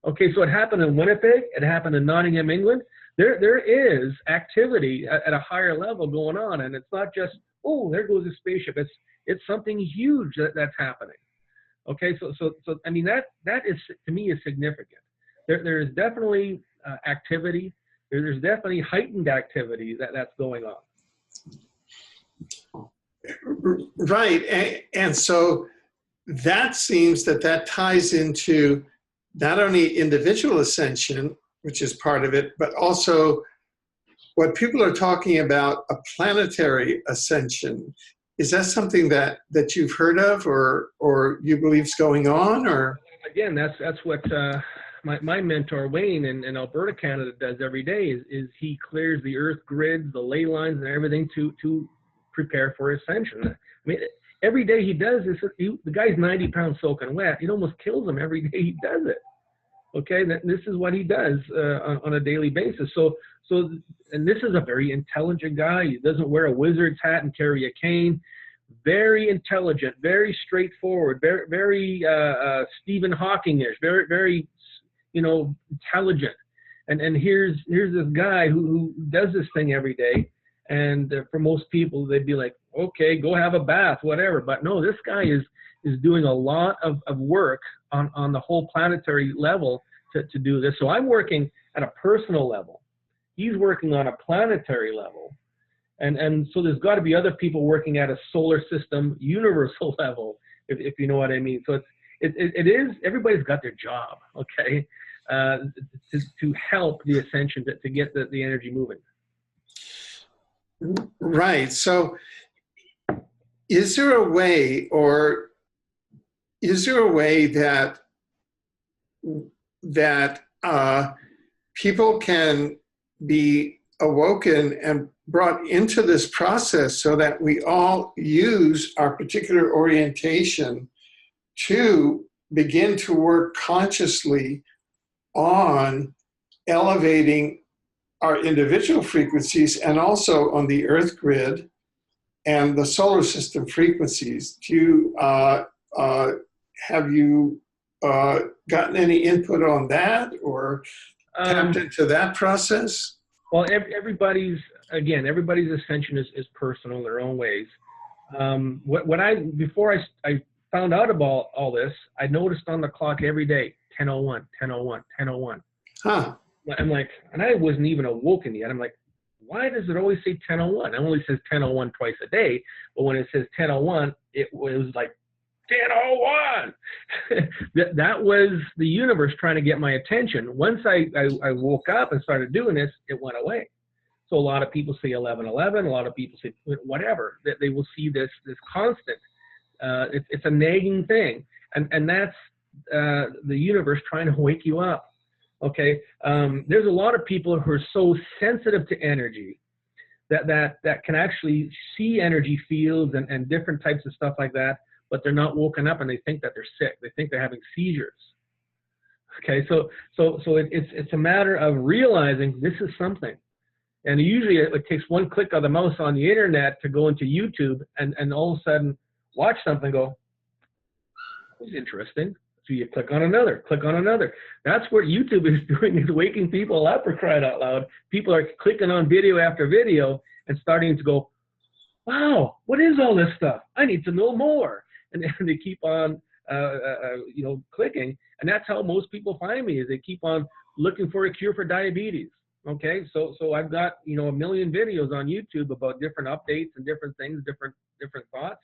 B: Okay, so it happened in Winnipeg. It happened in Nottingham, England. There is activity at a higher level going on, and it's not just, oh, there goes a spaceship. It's something huge that's happening. Okay, so I mean that is, to me, is significant. There is definitely activity. There's definitely heightened activity that's going on.
A: Right, and so that seems that ties into not only individual ascension, which is part of it, but also what people are talking about, a planetary ascension. Is that something that you've heard of, or you believe is going on, or?
B: Again, that's what my mentor Wayne in Alberta, Canada, does every day. Is he clears the earth grids, the ley lines, and everything to prepare for ascension. I mean, every day he does this, the guy's 90 pounds soaking wet. It almost kills him every day he does it. Okay, this is what he does on a daily basis. And this is a very intelligent guy. He doesn't wear a wizard's hat and carry a cane. Very intelligent, very straightforward, very Stephen Hawking-ish, very intelligent. And here's this guy who does this thing every day. And for most people, they'd be like, okay, go have a bath, whatever. But no, this guy is doing a lot of work on the whole planetary level to do this. So I'm working at a personal level. He's working on a planetary level. And so there's got to be other people working at a solar system, universal level, if you know what I mean. So it is, everybody's got their job, okay, to help the ascension, to get the energy moving.
A: Right. So is there a way that people can be awoken and brought into this process so that we all use our particular orientation to begin to work consciously on elevating our individual frequencies and also on the earth grid and the solar system frequencies? Have you gotten any input on that or tapped into that process?
B: Well, everybody's ascension is personal in their own ways. Before I found out about all this, I noticed on the clock every day, 10:01, 10:01, 10:01.
A: Huh.
B: I'm like, and I wasn't even awoken yet. I'm like, why does it always say 10:01? It only says 10:01 twice a day, but when it says 10:01, it was like 10:01. that was the universe trying to get my attention. Once I woke up and started doing this, it went away. So a lot of people say 11:11. A lot of people say whatever. That they will see this constant. It's a nagging thing, and that's the universe trying to wake you up. Okay, there's a lot of people who are so sensitive to energy that can actually see energy fields and different types of stuff like that, but they're not woken up and they think that they're sick. They think they're having seizures. Okay, so it's a matter of realizing this is something. And usually it takes one click of the mouse on the internet to go into YouTube and all of a sudden watch something, go, that was interesting. So you click on another, click on another. That's what YouTube is doing, is waking people up, for crying out loud. People are clicking on video after video and starting to go, wow, what is all this stuff? I need to know more. And they keep on, clicking. And that's how most people find me, is they keep on looking for a cure for diabetes. Okay, so I've got, a million videos on YouTube about different updates and different things, different thoughts.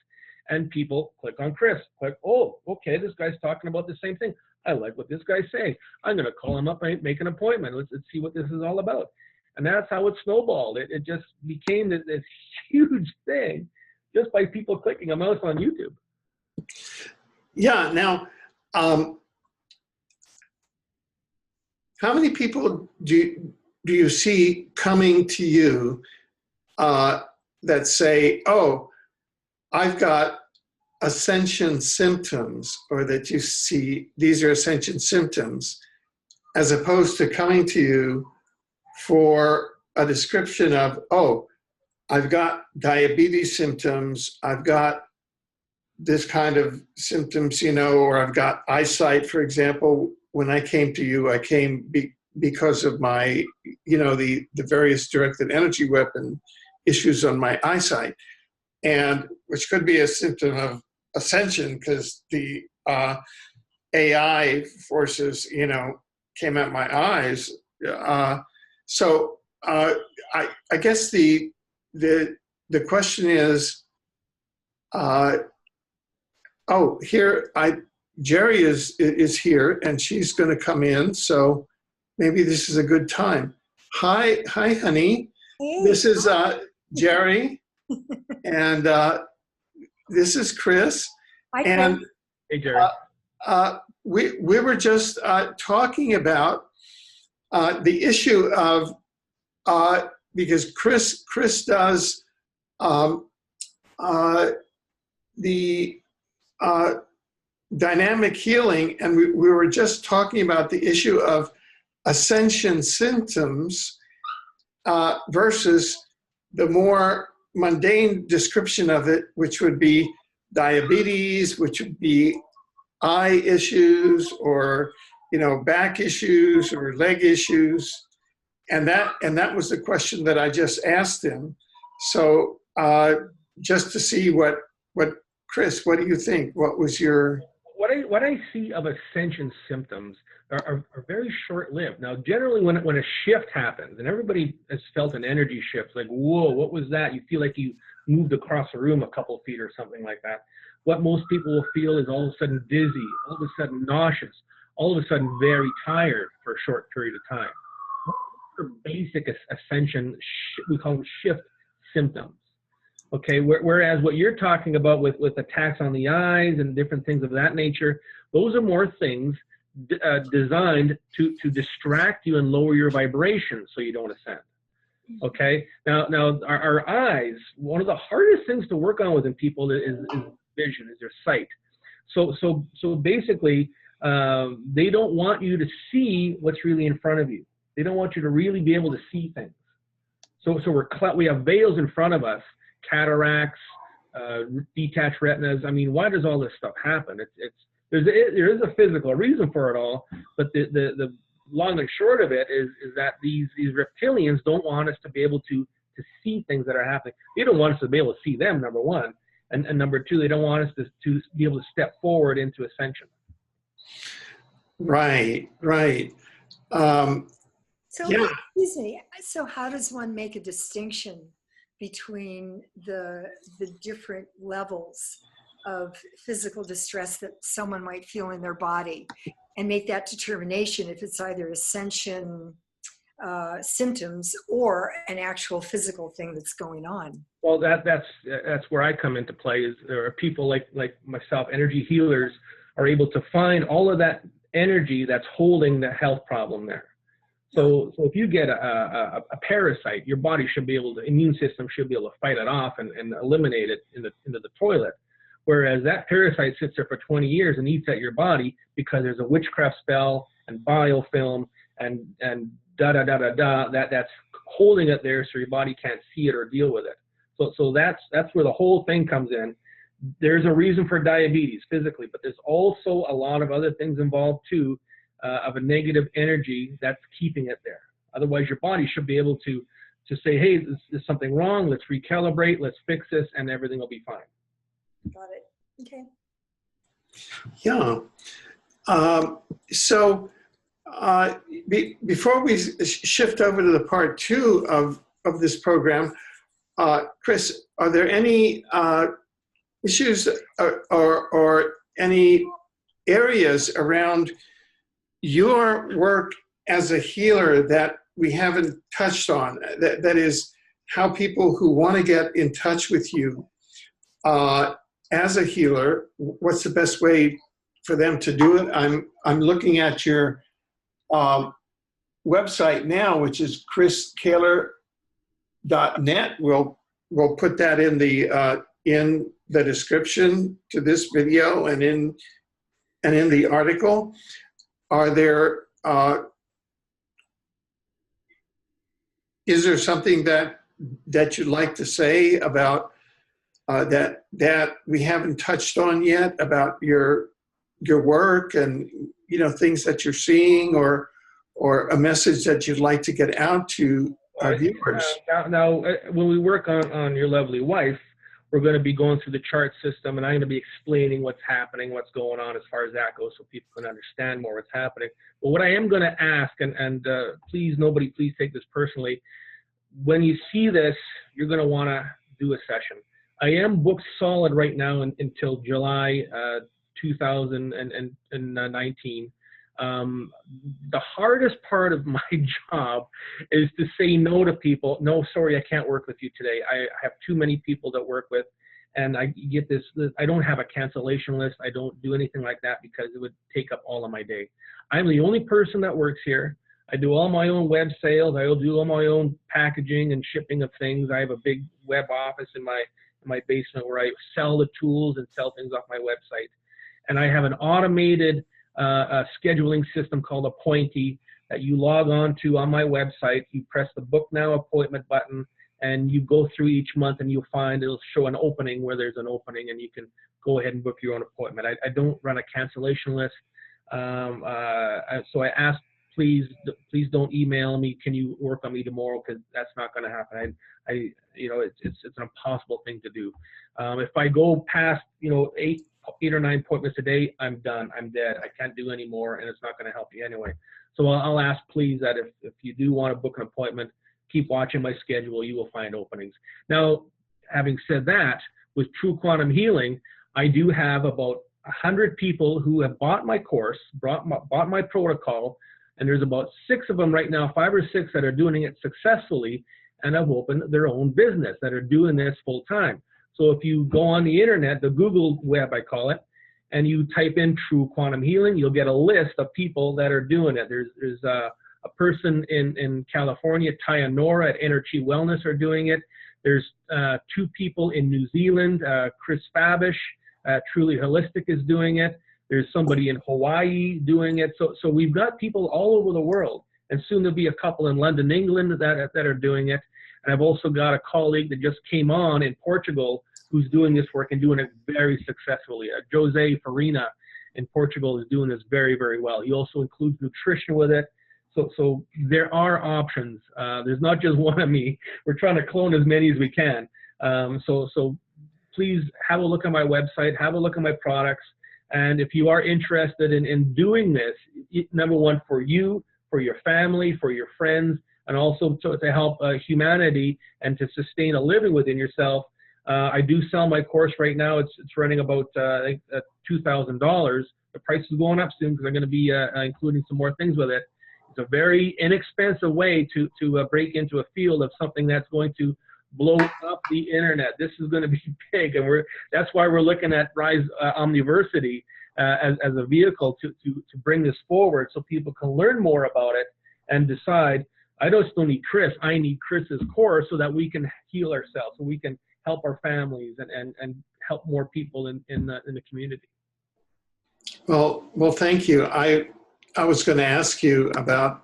B: And people click on Chris, click, oh, okay, this guy's talking about the same thing. I like what this guy's saying. I'm going to call him up and make an appointment. Let's see what this is all about. And that's how it snowballed. It just became this huge thing just by people clicking a mouse on YouTube.
A: Yeah. Now, how many people do you see coming to you that say, oh, I've got ascension symptoms, or that you see these are ascension symptoms, as opposed to coming to you for a description of, oh, I've got diabetes symptoms, I've got this kind of symptoms, or I've got eyesight, for example. When I came to you, I came because of my, the various directed energy weapon issues on my eyesight, and which could be a symptom of ascension because the AI forces, came at my eyes. So I guess the question is, Jerry is here and she's going to come in, so maybe this is a good time. Hi, honey. Hey. This is Jerry, and this is Chris.
C: Hi,
A: and
C: Chris.
B: Hey, Jerry.
A: We were just talking about the issue of because Chris does the dynamic healing, and we were just talking about the issue of ascension symptoms versus the more mundane description of it, which would be diabetes, which would be eye issues, or back issues or leg issues, and that was the question that I just asked him. So just to see what Chris, what do you think? What was your
B: what I see of ascension symptoms are very short-lived. Now, generally, when a shift happens, and everybody has felt an energy shift, like, whoa, what was that? You feel like you moved across a room a couple feet or something like that. What most people will feel is all of a sudden dizzy, all of a sudden nauseous, all of a sudden very tired for a short period of time. For basic ascension, we call them shift symptoms. Okay, whereas what you're talking about with attacks on the eyes and different things of that nature, those are more things designed to distract you and lower your vibration so you don't ascend. Okay, now our eyes, one of the hardest things to work on within people is vision, is their sight. So basically, they don't want you to see what's really in front of you. They don't want you to really be able to see things. So we have veils in front of us. Cataracts, detached retinas. I mean, why does all this stuff happen? There is a physical reason for it all, but the long and short of it is that these reptilians don't want us to be able to see things that are happening. They don't want us to be able to see them, number one, and number two, they don't want us to be able to step forward into ascension.
A: Right.
C: So,
A: yeah.
C: Excuse me. So, how does one make a distinction between the different levels of physical distress that someone might feel in their body, and make that determination if it's either ascension symptoms or an actual physical thing that's going on?
B: Well, that's where I come into play. Is there are people like myself, energy healers, are able to find all of that energy that's holding the health problem there. So if you get a parasite, your body should be able to, immune system should be able to fight it off and eliminate it into the toilet. Whereas that parasite sits there for 20 years and eats at your body because there's a witchcraft spell and biofilm and that's holding it there so your body can't see it or deal with it. So that's where the whole thing comes in. There's a reason for diabetes physically, but there's also a lot of other things involved too, of a negative energy that's keeping it there. Otherwise, your body should be able to say, hey, there's something wrong, let's recalibrate, let's fix this, and everything will be fine.
C: Got it. Okay.
A: Yeah. Before we shift over to the part two of this program, Chris, are there any issues or any areas around your work as a healer that we haven't touched on? That is, how people who want to get in touch with you as a healer, what's the best way for them to do it? I'm looking at your website now, which is chriskehler.net. We'll put that in the description to this video and in the article. Are there is there something that you'd like to say about that we haven't touched on yet about your work and things that you're seeing, or a message that you'd like to get out to our viewers?
B: Now, when we work on your lovely wife, we're going to be going through the chart system, and I'm going to be explaining what's happening, what's going on as far as that goes, so people can understand more what's happening. But what I am going to ask, and please, nobody, please take this personally, when you see this, you're going to want to do a session. I am booked solid right now until July 2019. The hardest part of my job is to say no to people. No, sorry, I can't work with you today. I have too many people to work with, and I get this. I don't have a cancellation list. I don't do anything like that because it would take up all of my day. I'm the only person that works here. I do all my own web sales. I do all my own packaging and shipping of things. I have a big web office in my my basement where I sell the tools and sell things off my website. And I have an automated scheduling system called Appointee that you log on to on my website. You press the book now appointment button and you go through each month and you'll find it'll show an opening where there's an opening and you can go ahead and book your own appointment. I don't run a cancellation list. So I ask, please don't email me. Can you work on me tomorrow? Because that's not going to happen. It's an impossible thing to do. If I go past, 8 or 9 appointments a day, I'm done. I'm dead. I can't do any more, and it's not going to help you anyway. So I'll ask, please, that if you do want to book an appointment, keep watching my schedule. You will find openings. Now, having said that, with True Quantum Healing, I do have about 100 people who have bought my course, bought my protocol, and there's about 6 of them right now, 5 or 6 that are doing it successfully and have opened their own business, that are doing this full time. So if you go on the internet, the Google web, I call it, and you type in True Quantum Healing, you'll get a list of people that are doing it. There's a person in California, Taya Nora at Energy Wellness are doing it. There's 2 people in New Zealand, Chris Fabish, Truly Holistic is doing it. There's somebody in Hawaii doing it. So we've got people all over the world, and soon there'll be a couple in London, England that are doing it. And I've also got a colleague that just came on in Portugal who's doing this work and doing it very successfully. Jose Farina in Portugal is doing this very, very well. He also includes nutrition with it. So there are options. There's not just one of me. We're trying to clone as many as we can. So please have a look at my website, have a look at my products. And if you are interested in doing this, number one, for you, for your family, for your friends, and also to help humanity and to sustain a living within yourself, I do sell my course right now. It's running about I think $2,000. The price is going up soon because I'm going to be including some more things with it. It's a very inexpensive way to break into a field of something that's going to blow up the internet. This is going to be big, and that's why we're looking at Rise Omniversity as a vehicle to bring this forward, so people can learn more about it and decide, I just don't need Chris. I need Chris's course so that we can heal ourselves, so we can help our families and help more people in the community.
A: Well, thank you. I was going to ask you about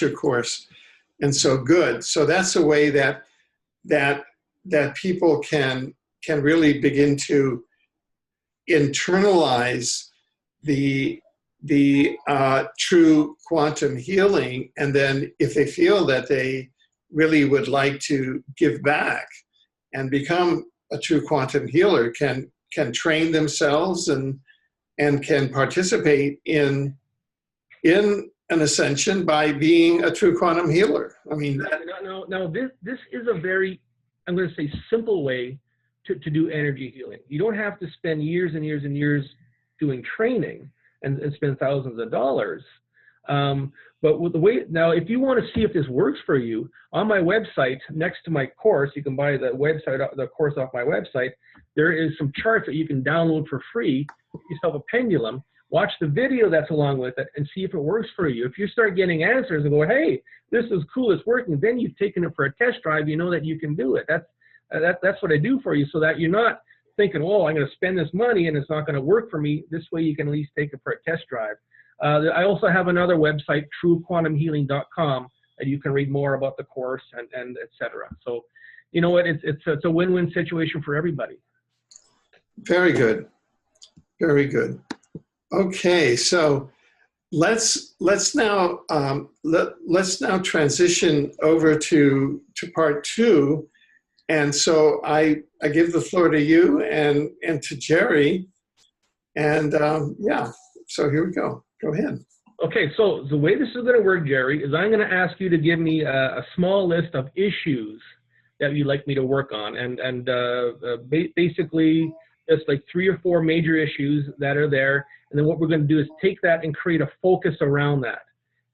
A: your course, and so good. So that's a way that people can really begin to internalize the true quantum healing, and then if they feel that they really would like to give back and become a true quantum healer, can train themselves and can participate in an ascension by being a true quantum healer. I mean,
B: now this is a very, I'm going to say, simple way to do energy healing. You don't have to spend years and years and years doing training and spend thousands of dollars. But with the way, now, if you want to see if this works for you, on my website, next to my course, you can buy the course off my website. There is some charts that you can download for free. Get yourself a pendulum, watch the video that's along with it, and see if it works for you. If you start getting answers and go, hey, this is cool, it's working, then you've taken it for a test drive, you know that you can do it. That's what I do for you, so that you're not thinking, oh, I'm going to spend this money and it's not going to work for me. This way you can at least take it for a test drive. I also have another website, truequantumhealing.com, and you can read more about the course and et cetera. So, you know what, it's a win-win situation for everybody.
A: Very good. Very good. Okay, so let's now transition over to part 2, and so I give the floor to you and to Jerry, and yeah. So here we go. Go ahead.
B: Okay, so the way this is going to work, Jerry, is I'm going to ask you to give me a small list of issues that you'd like me to work on, and basically just like 3 or 4 major issues that are there. And then what we're going to do is take that and create a focus around that.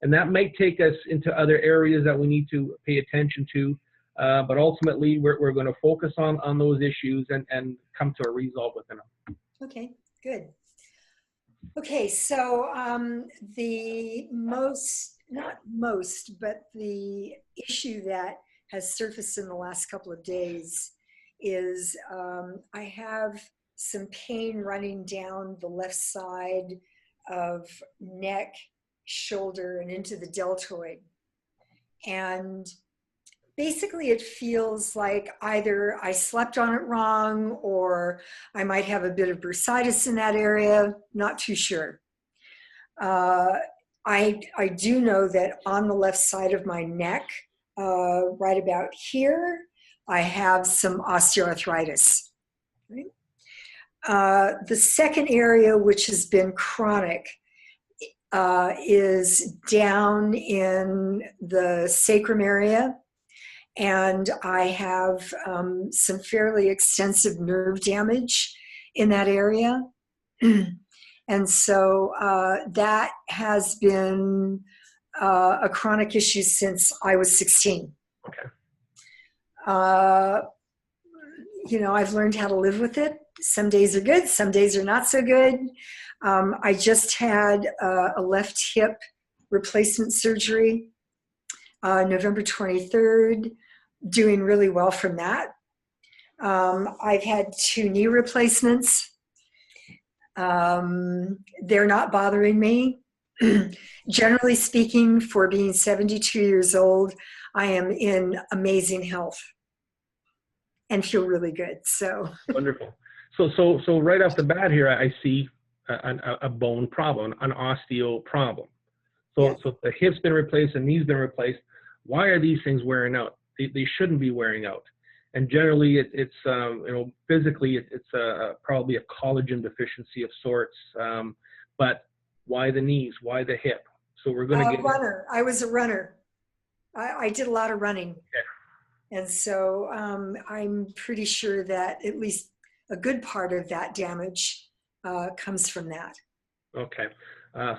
B: And that might take us into other areas that we need to pay attention to. But ultimately, we're going to focus on those issues and come to a resolve within them.
C: Okay, good. Okay, so the the issue that has surfaced in the last couple of days is I have some pain running down the left side of neck, shoulder, and into the deltoid. And basically it feels like either I slept on it wrong or I might have a bit of bursitis in that area, not too sure. I do know that on the left side of my neck, right about here, I have some osteoarthritis. Right? The second area, which has been chronic, is down in the sacrum area. And I have some fairly extensive nerve damage in that area. And so that has been a chronic issue since I was 16.
B: Okay.
C: You know, I've learned how to live with it. Some days are good, some days are not so good. I just had a left hip replacement surgery November 23rd, doing really well from that. I've had 2 knee replacements. They're not bothering me. Generally speaking, for being 72 years old, I am in amazing health and feel really good. So
B: Wonderful. So right off the bat here, I see a bone problem, an osteo problem. So,
C: yeah.
B: So the hip's been replaced and knee's been replaced. Why are these things wearing out? They shouldn't be wearing out. And generally, it's you know, physically, it's probably a collagen deficiency of sorts. But why the knees? Why the hip? So we're going to get
C: runner. I was a runner. I did a lot of running.
B: Okay.
C: And so I'm pretty sure that at least a good part of that damage comes from that.
B: Okay.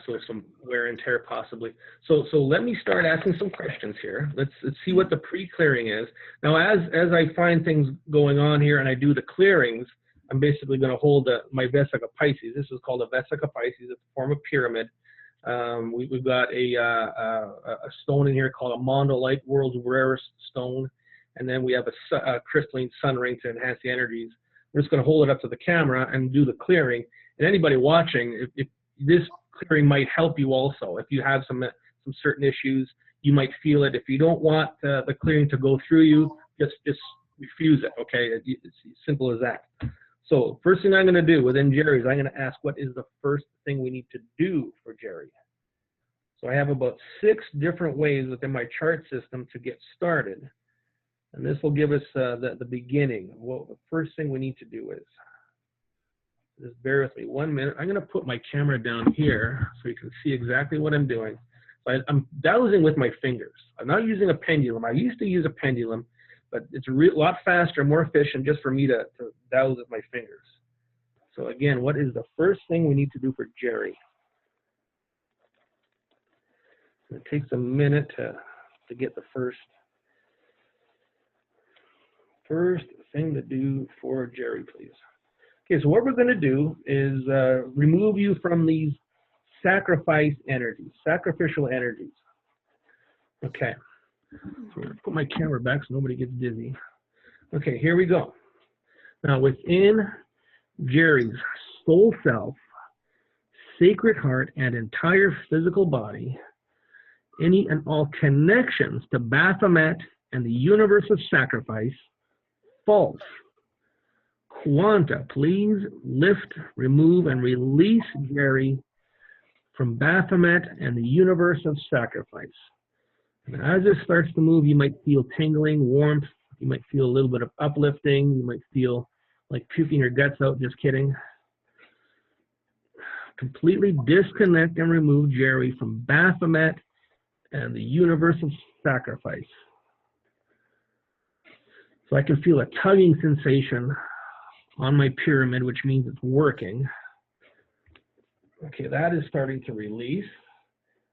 B: So some wear and tear possibly. So let me start asking some questions here. Let's see what the pre-clearing is. Now, as I find things going on here and I do the clearings, I'm basically going to hold my Vesica Pisces. This is called a Vesica Pisces. It's a form of pyramid. We've got a stone in here called a Mondolite, world's rarest stone. And then we have a crystalline sun ring to enhance the energies. We're just going to hold it up to the camera and do the clearing. And anybody watching, if this clearing might help you also. If you have some certain issues, you might feel it. If you don't want the clearing to go through you, just refuse it, okay? It's as simple as that. So first thing I'm going to do within Jerry is I'm going to ask what is the first thing we need to do for Jerry. So I have about 6 different ways within my chart system to get started. And this will give us the beginning. Well, the first thing we need to do is, just bear with me 1 minute. I'm going to put my camera down here so you can see exactly what I'm doing. So I'm dowsing with my fingers. I'm not using a pendulum. I used to use a pendulum, but it's a lot faster, more efficient just for me to dowse with my fingers. So again, what is the first thing we need to do for Jerry? It takes a minute to get the first thing to do for Jerry, please. Okay, so what we're going to do is remove you from these sacrifice energies, sacrificial energies. Okay, so I'm going to put my camera back so nobody gets dizzy. Okay, here we go. Now within Jerry's soul self, sacred heart, and entire physical body, any and all connections to Baphomet and the universe of sacrifice, false. Quanta, please lift, remove, and release Jerry from Baphomet and the universe of sacrifice. And as this starts to move, you might feel tingling, warmth. You might feel a little bit of uplifting. You might feel like puking your guts out. Just kidding. Completely disconnect and remove Jerry from Baphomet and the universe of sacrifice. So I can feel a tugging sensation on my pyramid, which means it's working. Okay, that is starting to release.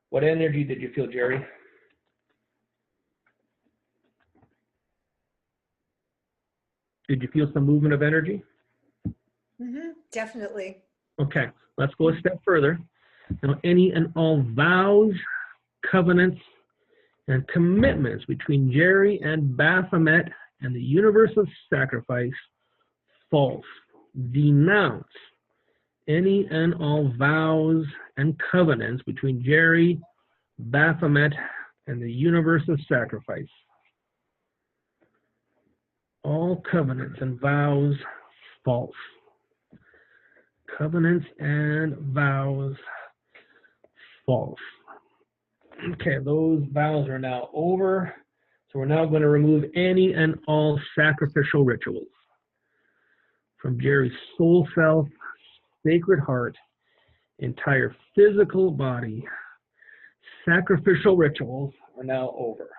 B: What energy did you feel, Jerry? Did you feel some movement of energy?
C: Mm-hmm, definitely.
B: Okay, let's go a step further. Now, any and all vows, covenants, and commitments between Jerry and Baphomet and the universe of sacrifice, false. Denounce any and all vows and covenants between Jerry, Baphomet, and the universe of sacrifice. All covenants and vows, false. Covenants and vows, false. Okay, those vows are now over. So we're now going to remove any and all sacrificial rituals from Jerry's soul self, sacred heart, entire physical body. Sacrificial rituals are now over.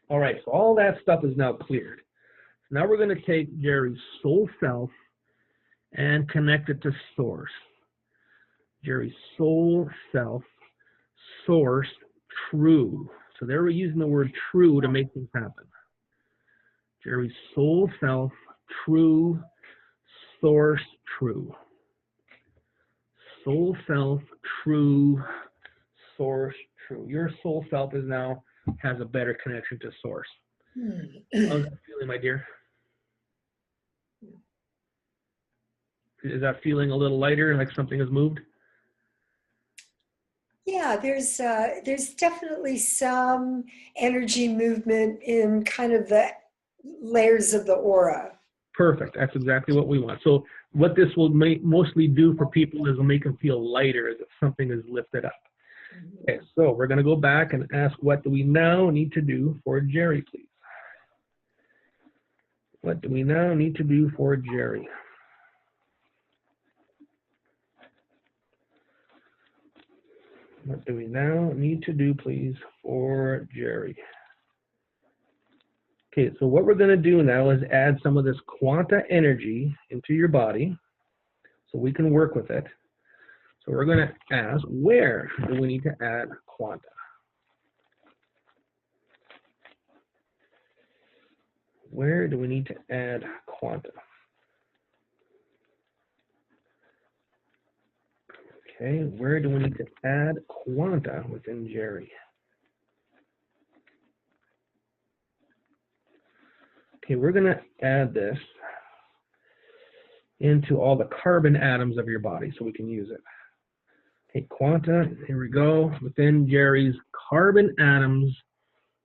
B: All right, so all that stuff is now cleared. So now we're going to take Jerry's soul self and connect it to source. Jerry's soul self, source, true. So there we're using the word true to make things happen. Jerry's soul self, true, source, true. Soul self, true, source, true. Your soul self is now has a better connection to source. How's that feeling, my dear? Is that feeling a little lighter, like something has moved?
C: Yeah, there's definitely some energy movement in kind of the layers of the aura.
B: Perfect. That's exactly what we want. So what this will mostly do for people is it'll make them feel lighter as if something is lifted up. Okay, so we're going to go back and ask, what do we now need to do for Jerry, please? What do we now need to do for Jerry? What do we now need to do, please, for Jerry? Okay, so what we're going to do now is add some of this quanta energy into your body so we can work with it. So we're going to ask, where do we need to add quanta? Where do we need to add quanta? Okay, where do we need to add quanta within Jerry? Okay, we're going to add this into all the carbon atoms of your body so we can use it. Okay, quanta, here we go, within Jerry's carbon atoms,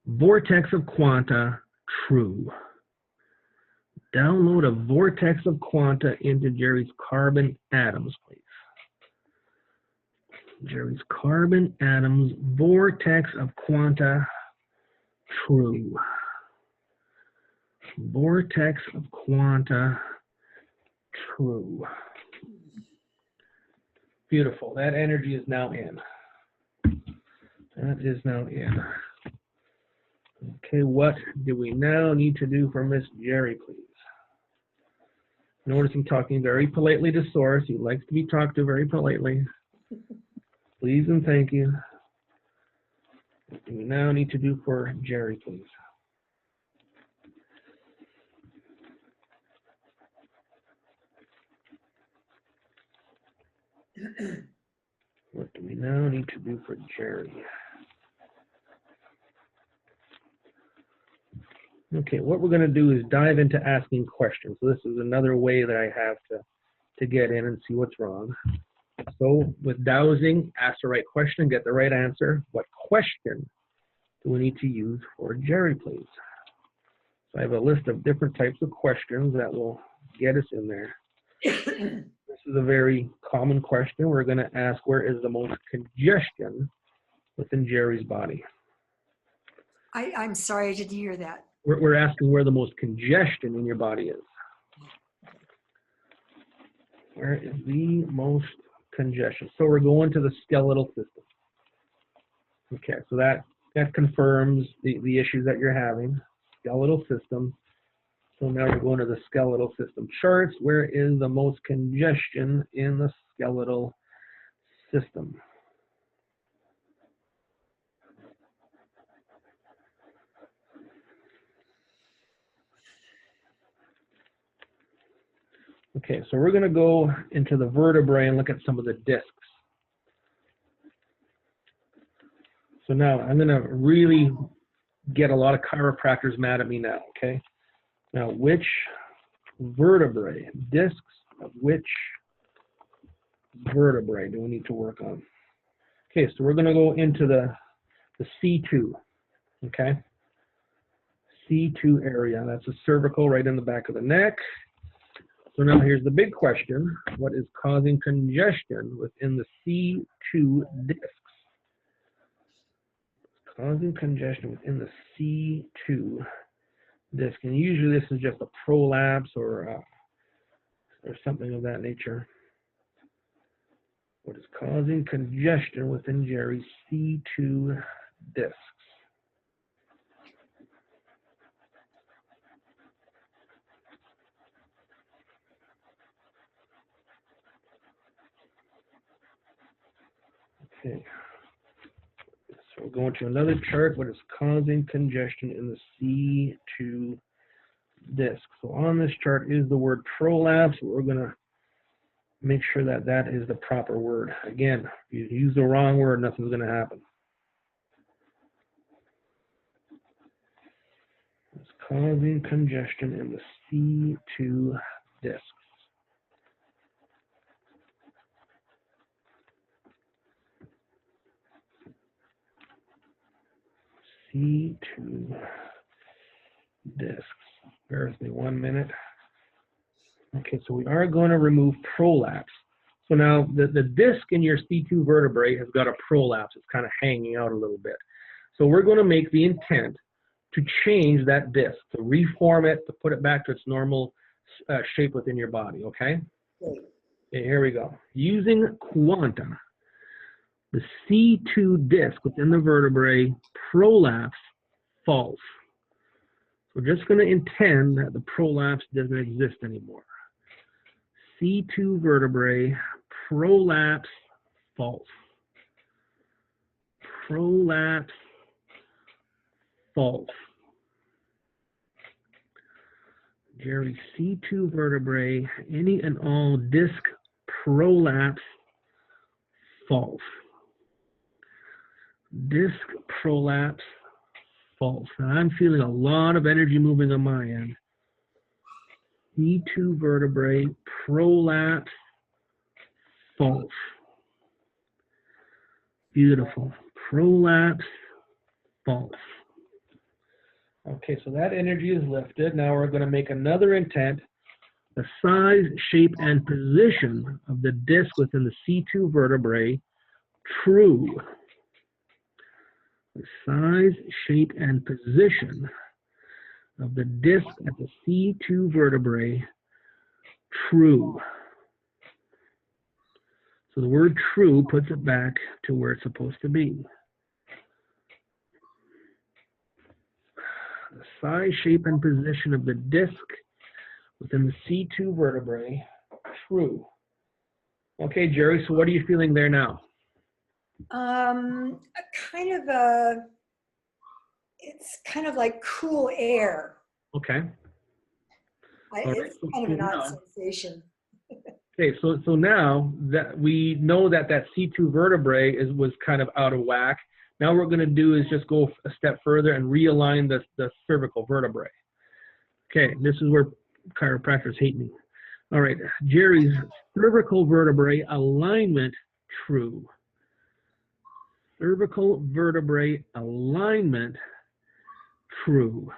B: vortex of quanta, true. Download a vortex of quanta into Jerry's carbon atoms, please. Jerry's carbon atoms, vortex of quanta, true. Vortex of quanta, true. Beautiful. That energy is now in. That is now in. Okay, what do we now need to do for Miss Jerry, please? Notice I'm talking very politely to Source. He likes to be talked to very politely. Please and thank you. What do we now need to do for Jerry, please? What do we now need to do for Jerry? Okay, what we're going to do is dive into asking questions. So this is another way that I have to get in and see what's wrong. So with dowsing, ask the right question, get the right answer. What question do we need to use for Jerry, please? So I have a list of different types of questions that will get us in there. This is a very common question. We're going to ask, where is the most congestion within Jerry's body?
C: I'm sorry, I didn't hear that.
B: We're asking where the most congestion in your body is. Where is the most congestion? So we're going to the skeletal system. Okay, so that confirms the issues that you're having. Skeletal system. So now we're going to the skeletal system charts. Where is the most congestion in the skeletal system? Okay, so we're going to go into the vertebrae and look at some of the discs. So now I'm going to really get a lot of chiropractors mad at me now, okay? Now, which vertebrae, discs of which vertebrae do we need to work on? Okay, so we're going to go into the C2, okay? C2 area, that's a cervical right in the back of the neck. So now here's the big question. What is causing congestion within the C2 discs? Causing congestion within the C2 disc. And usually this is just a prolapse or something of that nature. What is causing congestion within Jerry's C2 discs? Okay, so we're going to another chart. What is causing congestion in the C2 disc? So on this chart is the word prolapse. We're going to make sure that that is the proper word. Again, if you use the wrong word, nothing's going to happen. It's causing congestion in the C2 disc. C2 discs. Bear with me 1 minute. Okay, so we are going to remove prolapse. So now the disc in your C2 vertebrae has got a prolapse. It's kind of hanging out a little bit. So we're going to make the intent to change that disc, to reform it, to put it back to its normal shape within your body, okay? Okay, here we go. Using quanta, the C2 disc within the vertebrae prolapse false. We're just going to intend that the prolapse doesn't exist anymore. C2 vertebrae prolapse false. Prolapse false. Jerry, C2 vertebrae, any and all disc prolapse false. Disc prolapse false. Now I'm feeling a lot of energy moving on my end. C2 vertebrae prolapse false. Beautiful. Prolapse false. Okay, so that energy is lifted. Now we're going to make another intent. The size, shape, and position of the disc within the C2 vertebrae true. The size, shape, and position of the disc at the C2 vertebrae true. So the word true puts it back to where it's supposed to be. The size, shape, and position of the disc within the C2 vertebrae true. Okay, Jerry, so what are you feeling there now?
C: It's kind of like cool air.
B: Okay.
C: It's kind of an odd sensation.
B: Okay, so now that we know that that C2 vertebrae was kind of out of whack, now what we're going to do is just go a step further and realign the cervical vertebrae. Okay, this is where chiropractors hate me. All right, Jerry's cervical vertebrae alignment true. Cervical vertebrae alignment true.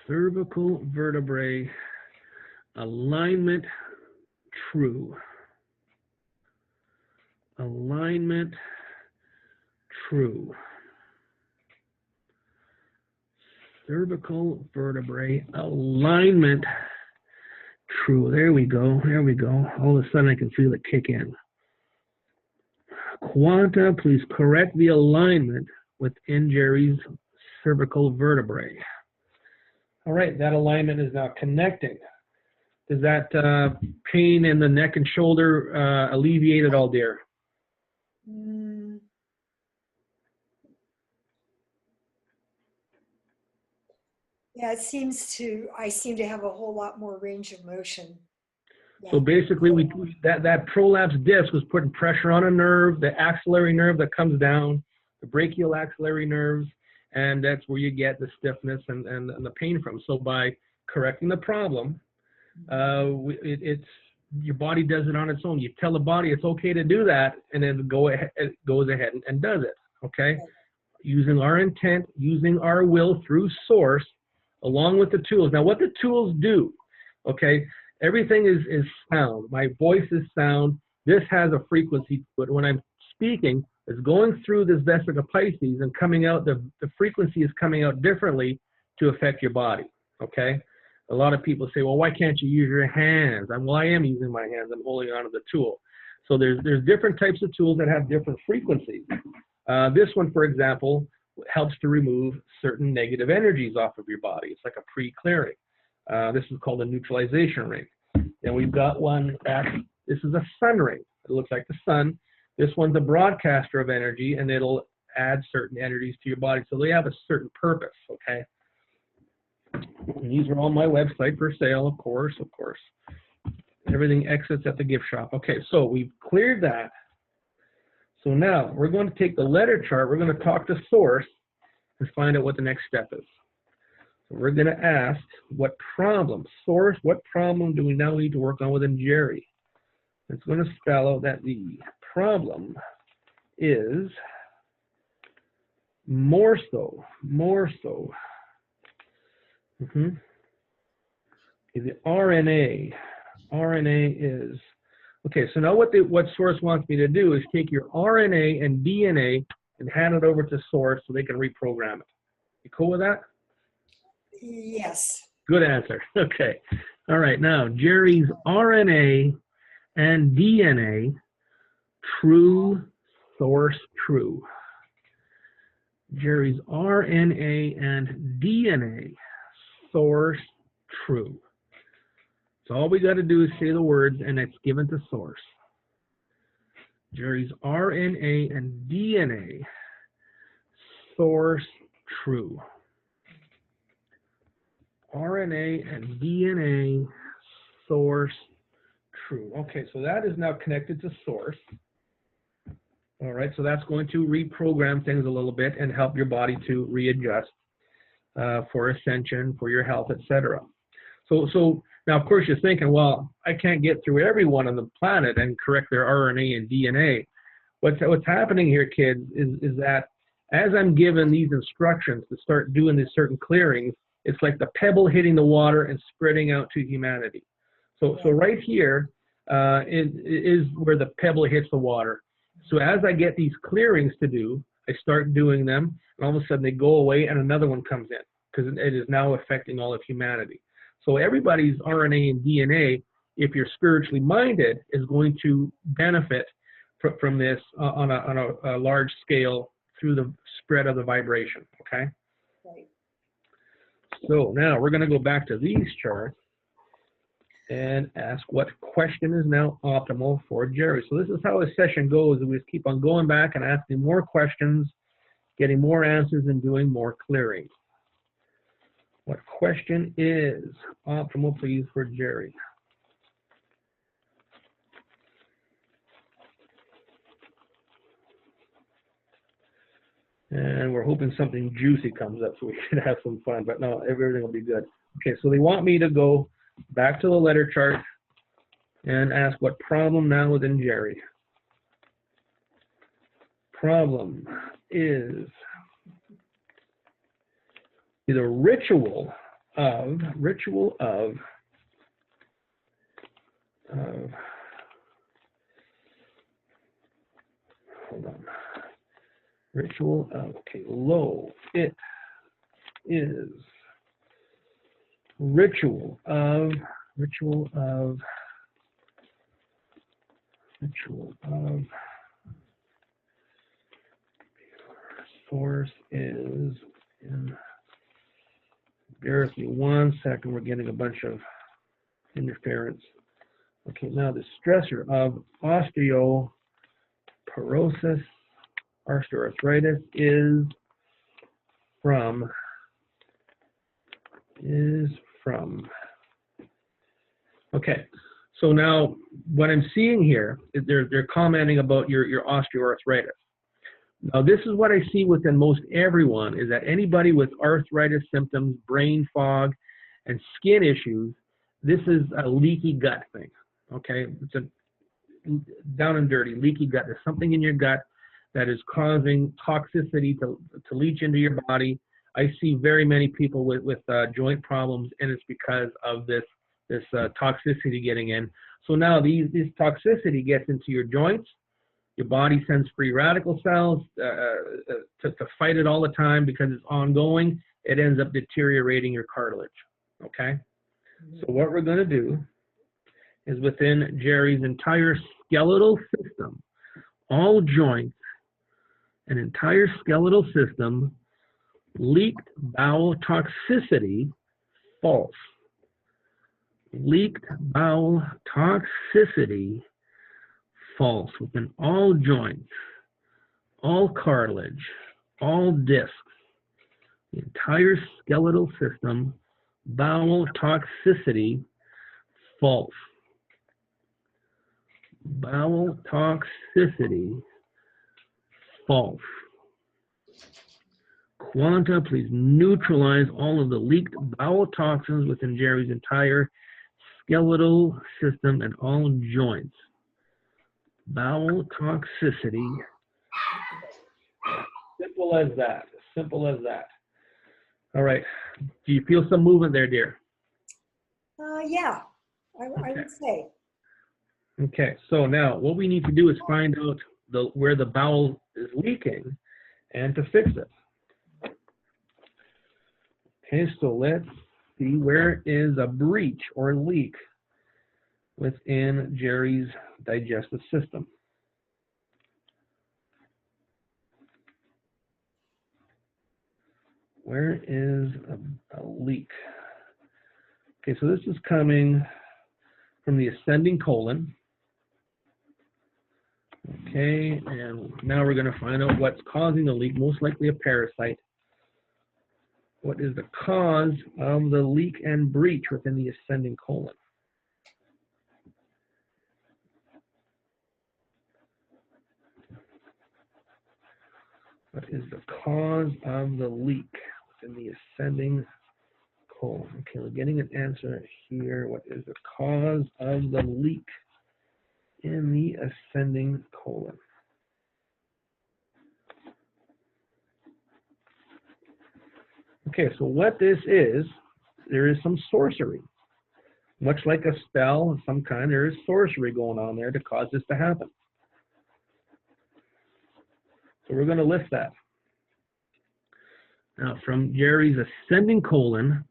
B: Cervical vertebrae alignment true. Alignment true. Cervical vertebrae alignment true. There we go. There we go. All of a sudden I can feel it kick in. Quanta, please correct the alignment within Jerry's cervical vertebrae. All right, that alignment is now connecting. Does that pain in the neck and shoulder alleviate at all, dear?
C: Yeah, I seem to have a whole lot more range of motion. Yeah.
B: So basically, that prolapse disc was putting pressure on a nerve, the axillary nerve that comes down, the brachial axillary nerves, and that's where you get the stiffness and the pain from. So by correcting the problem, your body does it on its own. You tell the body it's okay to do that, and then it goes ahead and does it, okay? Using our intent, using our will through source, along with the tools. Now, what the tools do, okay, everything is sound. My voice is sound. This has a frequency to it. When I'm speaking, it's going through this vesica Pisces and coming out, the frequency is coming out differently to affect your body, okay? A lot of people say, well, why can't you use your hands? Well, I am using my hands. I'm holding onto the tool. So there's different types of tools that have different frequencies. This one, for example, helps to remove certain negative energies off of your body. It's like a pre-clearing. This is called a neutralization ring. And we've got one this is a sun ring. It looks like the sun. This one's a broadcaster of energy, and it'll add certain energies to your body. So they have a certain purpose, okay? And these are on my website for sale, of course. Everything exits at the gift shop. Okay, so we've cleared that. So now we're going to take the letter chart. We're going to talk to source and find out what the next step is. So we're going to ask what problem, source, what problem do we now need to work on within Jerry? It's going to spell out that the problem is more so. The RNA is, okay, so now what source wants me to do is take your RNA and DNA and hand it over to source so they can reprogram it. You cool with that?
C: Yes.
B: Good answer. Okay. All right, now Jerry's RNA and DNA, true, source, true. Jerry's RNA and DNA, source, true. So all we got to do is say the words, and it's given to source. Jerry's RNA and DNA, source, true. RNA and DNA, source, true. Okay, so that is now connected to source. All right, so that's going to reprogram things a little bit and help your body to readjust for ascension, for your health, etc. So now, of course, you're thinking, well, I can't get through everyone on the planet and correct their RNA and DNA. What's happening here, kids, is that as I'm given these instructions to start doing these certain clearings, it's like the pebble hitting the water and spreading out to humanity. So right here is where the pebble hits the water. So as I get these clearings to do, I start doing them, and all of a sudden they go away and another one comes in because it is now affecting all of humanity. So everybody's RNA and DNA, if you're spiritually minded, is going to benefit from this on a large scale through the spread of the vibration, okay?
C: Right.
B: So now we're going to go back to these charts and ask what question is now optimal for Jerry. So this is how a session goes. We just keep on going back and asking more questions, getting more answers, and doing more clearing. What question is optimal, please, for Jerry? And we're hoping something juicy comes up so we can have some fun, but no, everything will be good. Okay, so they want me to go back to the letter chart and ask what problem now within Jerry. Problem is the ritual of hold on. Ritual of, okay, low, it is ritual of source is in, bear with me 1 second, we're getting a bunch of interference. Okay, now the stressor of osteoporosis, osteoarthritis is from. Okay, so now what I'm seeing here is they're commenting about your osteoarthritis. Now, this is what I see within most everyone, is that anybody with arthritis symptoms, brain fog, and skin issues, this is a leaky gut thing, okay? It's a down and dirty, leaky gut. There's something in your gut that is causing toxicity to leach into your body. I see very many people with joint problems, and it's because of this toxicity getting in. So now this toxicity gets into your joints. Your body sends free radical cells to fight it all the time because it's ongoing. It ends up deteriorating your cartilage, okay? So what we're going to do is, within Jerry's entire skeletal system, all joints, an entire skeletal system, leaked bowel toxicity, false. Leaked bowel toxicity, false. Within all joints, all cartilage, all discs, the entire skeletal system, bowel toxicity, false. Bowel toxicity, false. Quanta, please neutralize all of the leaked bowel toxins within Jerry's entire skeletal system and all joints. Bowel toxicity. Simple as that. Simple as that. All right. Do you feel some movement there, dear?
C: Yeah, I would say.
B: Okay. So now what we need to do is find out where the bowel is leaking and to fix it. Okay. So let's see, where is a breach or leak within Jerry's digestive system? Where is a leak? Okay, so this is coming from the ascending colon. Okay, and now we're going to find out what's causing the leak, most likely a parasite. What is the cause of the leak and breach within the ascending colon? What is the cause of the leak within the ascending colon? Okay, we're getting an answer here. What is the cause of the leak in the ascending colon? Okay, so what this is, there is some sorcery. Much like a spell of some kind, there is sorcery going on there to cause this to happen. So we're going to list that. Now, from Jerry's ascending colon,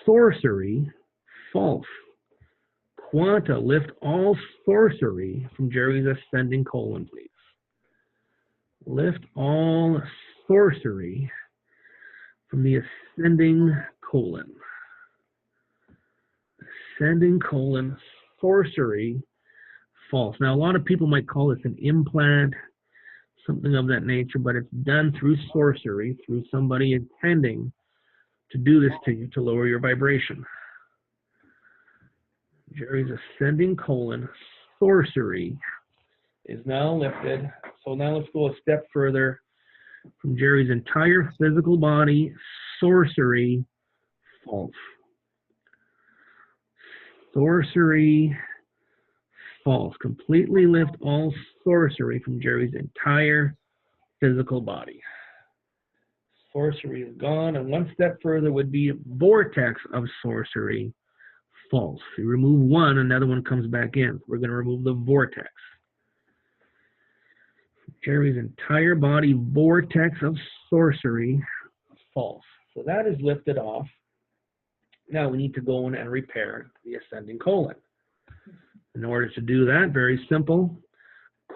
B: sorcery, false. Quanta, lift all sorcery from Jerry's ascending colon, please. Lift all sorcery from the ascending colon. Ascending colon, sorcery, false. Now, a lot of people might call this an implant, something of that nature, but it's done through sorcery, through somebody intending to do this to you to lower your vibration. Jerry's ascending colon, sorcery, is now lifted. So now let's go a step further. From Jerry's entire physical body, sorcery, false. Sorcery, false. Completely lift all sorcery from Jerry's entire physical body. Sorcery is gone, and one step further would be vortex of sorcery, false. If you remove one, another one comes back in. We're going to remove the vortex. Jerry's entire body, vortex of sorcery, false. So that is lifted off. Now we need to go in and repair the ascending colon. In order to do that, very simple.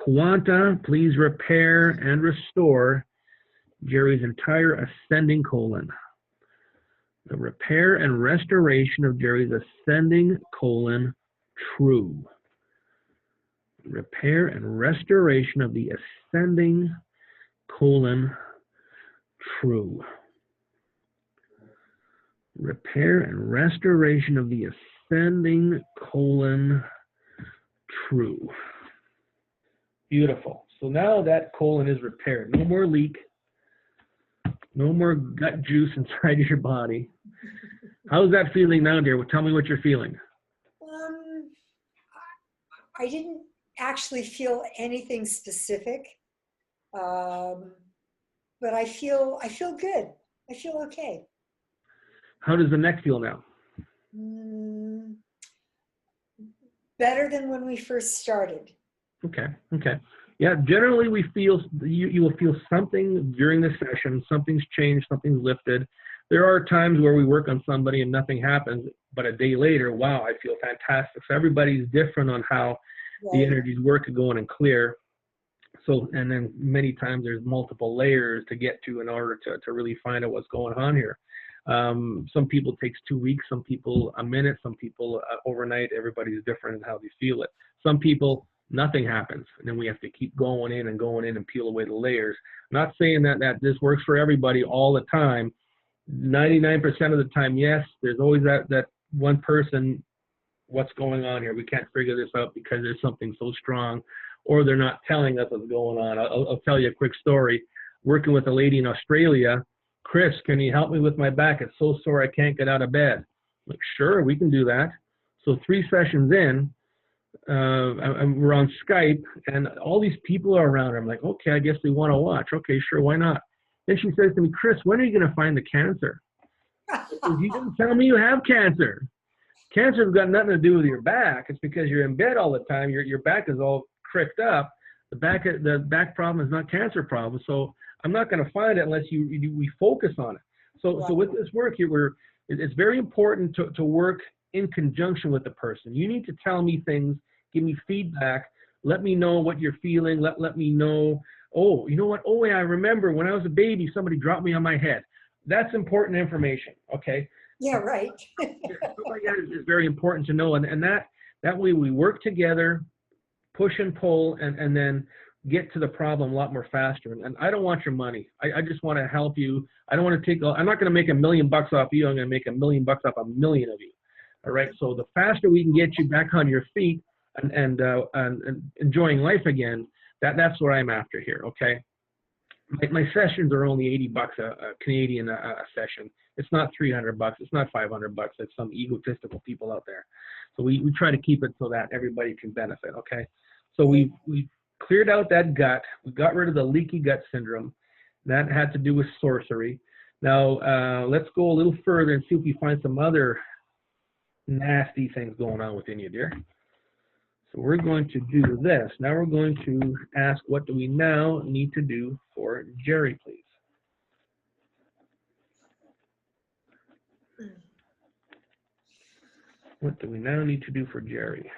B: Quanta, please repair and restore Jerry's entire ascending colon. The repair and restoration of Jerry's ascending colon, true. Repair and restoration of the ascending colon, true. Repair and restoration of the ascending colon, true. Beautiful. So now that colon is repaired. No more leak. No more gut juice inside your body. How's that feeling now, dear? Well, tell me what you're feeling.
C: I didn't actually feel anything specific, but I feel good. I feel okay.
B: How does the neck feel now?
C: Better than when we first started.
B: Okay. Yeah, generally we feel, you will feel something during the session, something's changed, something's lifted. There are times where we work on somebody and nothing happens, but a day later, wow, I feel fantastic. So everybody's different on how the energies work to go in and clear. So, and then many times there's multiple layers to get to in order to really find out what's going on here. Some people it takes 2 weeks, some people a minute, some people overnight. Everybody's different in how they feel it. Some people, nothing happens, and then we have to keep going in and peel away the layers. I'm not saying that this works for everybody all the time. 99% of the time, yes. There's always that one person, what's going on here? We can't figure this out because there's something so strong, or they're not telling us what's going on. I'll tell you a quick story. Working with a lady in Australia, Chris, can you help me with my back? It's so sore I can't get out of bed. I'm like, sure, we can do that. So 3 sessions in, we're on Skype, and all these people are around her. I'm like, okay, I guess they want to watch. Okay, sure, why not? Then she says to me, Chris, when are you going to find the cancer? You didn't tell me you have cancer. Cancer's got nothing to do with your back. It's because you're in bed all the time. Your back is all cricked up. The back problem is not cancer problem. So I'm not going to find it unless we focus on it. So with this work here, it's very important to work in conjunction with the person. You need to tell me things, give me feedback, let me know what you're feeling, let me know, oh, you know what, oh yeah, I remember when I was a baby, somebody dropped me on my head. That's important information, okay?
C: Yeah, right.
B: It's very important to know, and that way we work together, push and pull, and then get to the problem a lot more faster. And I don't want your money. I just want to help you. I don't want to I'm not going to make $1 million off you. I'm going to make $1 million off 1 million of you. All right. So the faster we can get you back on your feet and enjoying life again, that's what I'm after here. Okay. My sessions are only $80 a Canadian session. It's not $300. It's not $500. It's some egotistical people out there. So we try to keep it so that everybody can benefit. Okay. So we cleared out that gut. We got rid of the leaky gut syndrome. That had to do with sorcery. Now let's go a little further and see if we find some other nasty things going on within you, dear. So we're going to do this. Now we're going to ask, what do we now need to do for Jerry, please? What do we now need to do for Jerry?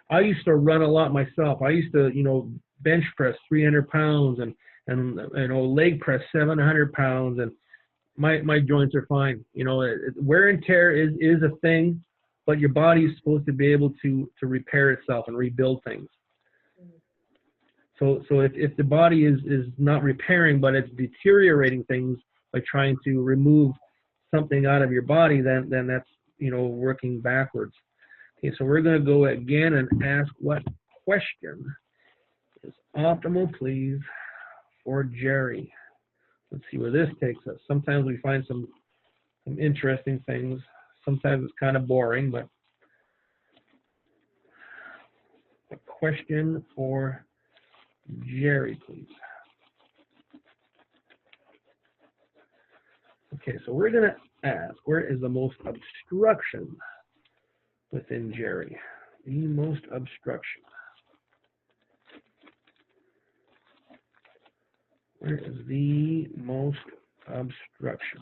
B: I used to run a lot myself. I used to, bench press 300 pounds and leg press 700 pounds, and my joints are fine. Wear and tear is a thing, but your body is supposed to be able to repair itself and rebuild things. So if the body is not repairing, but it's deteriorating things by trying to remove something out of your body, then that's working backwards. Okay, so we're going to go again and ask, what question is optimal, please, for Jerry? Let's see where this takes us. Sometimes we find some interesting things. Sometimes it's kind of boring, but a question for Jerry, please. Okay, so we're going to ask, where is the most obstruction within Jerry? The most obstruction. Where is the most obstruction?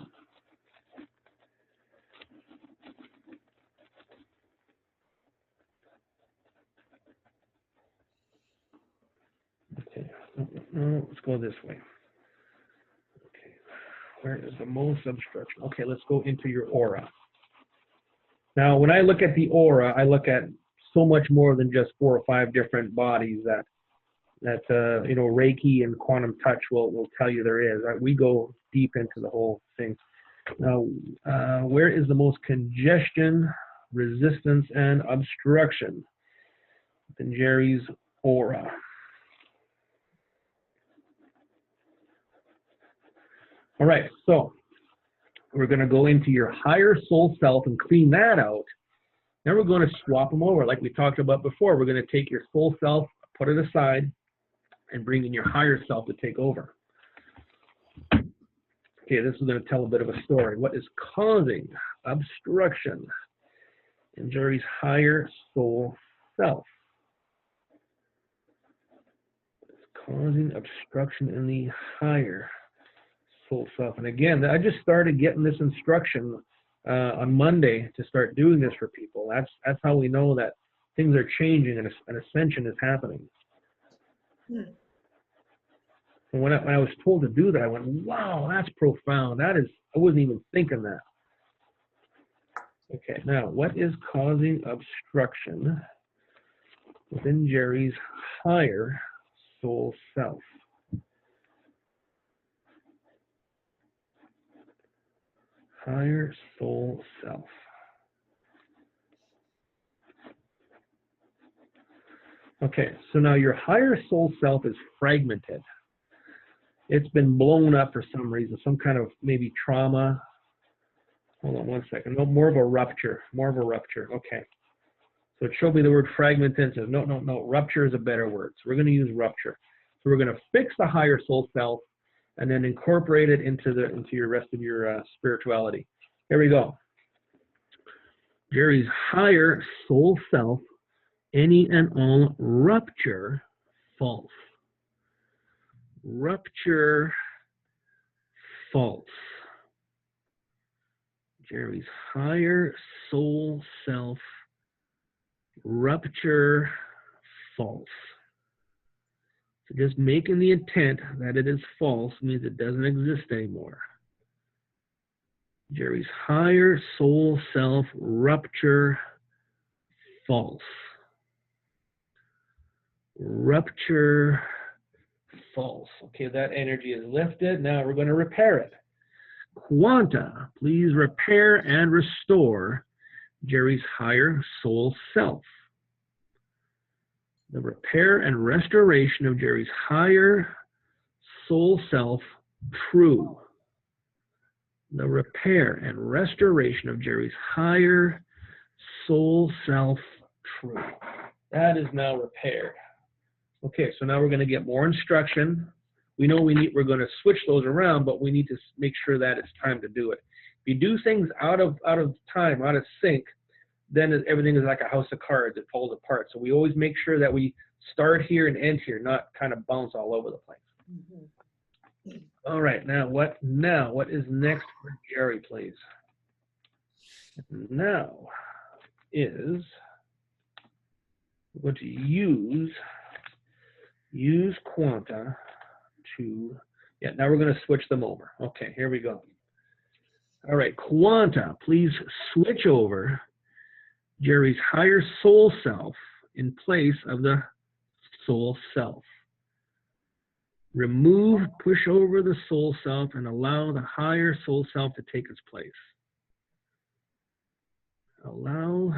B: Okay, no, let's go this way. Okay, where is the most obstruction? Okay, let's go into your aura. Now, when I look at the aura, I look at so much more than just 4 or 5 different bodies that Reiki and quantum touch will tell you there is. Right? We go deep into the whole thing. Now, where is the most congestion, resistance, and obstruction within Jerry's aura? All right, so we're going to go into your higher soul self and clean that out. Then we're going to swap them over like we talked about before. We're going to take your soul self, put it aside, and bring in your higher self to take over. Okay, this is going to tell a bit of a story. What is causing obstruction in Jerry's higher soul self? It's causing obstruction in the higher soul self. And again, I just started getting this instruction on Monday to start doing this for people. That's how we know that things are changing and an ascension is happening. And when I was told to do that, I went, wow, that's profound. I wasn't even thinking that. Okay, now what is causing obstruction within Jerry's higher soul self? Higher soul self. Okay, so now your higher soul self is fragmented. It's been blown up for some reason, some kind of maybe trauma. Hold on one second. No, more of a rupture. Okay. So it showed me the word fragmented. No. Rupture is a better word. So we're going to use rupture. So we're going to fix the higher soul self and then incorporate it into your rest of your spirituality. Here we go. Jerry's higher soul self, any and all rupture, false. Rupture, false. Jerry's higher soul self, rupture, false. So just making the intent that it is false means it doesn't exist anymore. Jerry's higher soul self, rupture, false. Rupture, false. Okay, that energy is lifted. Now we're going to repair it. Quanta, please repair and restore Jerry's higher soul self. The repair and restoration of Jerry's higher soul self, true. The repair and restoration of Jerry's higher soul self, true. That is now repaired. Okay, so now we're going to get more instruction. We know we're going to switch those around, but we need to make sure that it's time to do it. If you do things out of time, out of sync, then everything is like a house of cards. It falls apart. So we always make sure that we start here and end here, not kind of bounce all over the place. Mm-hmm. All right, now what is next for Jerry, please? Now is we're going to use Quanta to, now we're going to switch them over. Okay, here we go. All right, Quanta, please switch over Jerry's higher soul self in place of the soul self. Remove, push over the soul self and allow the higher soul self to take its place. Allow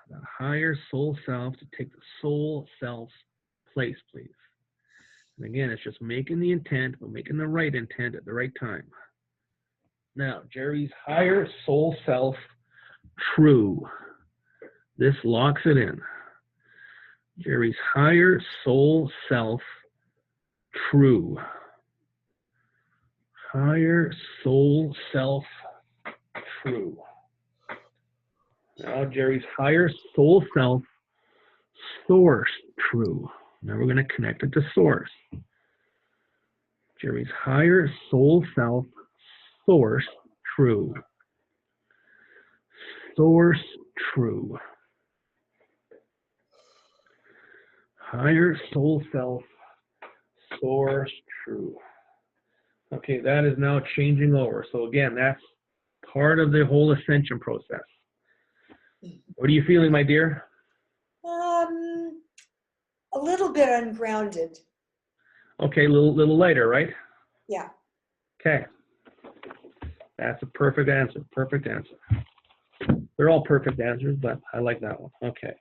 B: the higher soul self to take the soul self's place, please. And again, it's just making the intent, but making the right intent at the right time. Now, Jerry's higher soul self, true. This locks it in. Jerry's higher soul self, true. Higher soul self, true. Now, Jerry's higher soul self, source, true. Now we're going to connect it to source. Jerry's higher soul self, source, true. Source, true. Higher soul self, source, true. Okay, that is now changing over. So again, that's part of the whole ascension process. What are you feeling, my dear?
C: A little bit ungrounded.
B: Okay, a little lighter, right?
C: Yeah.
B: Okay. That's a perfect answer. Perfect answer. They're all perfect answers, but I like that one. Okay.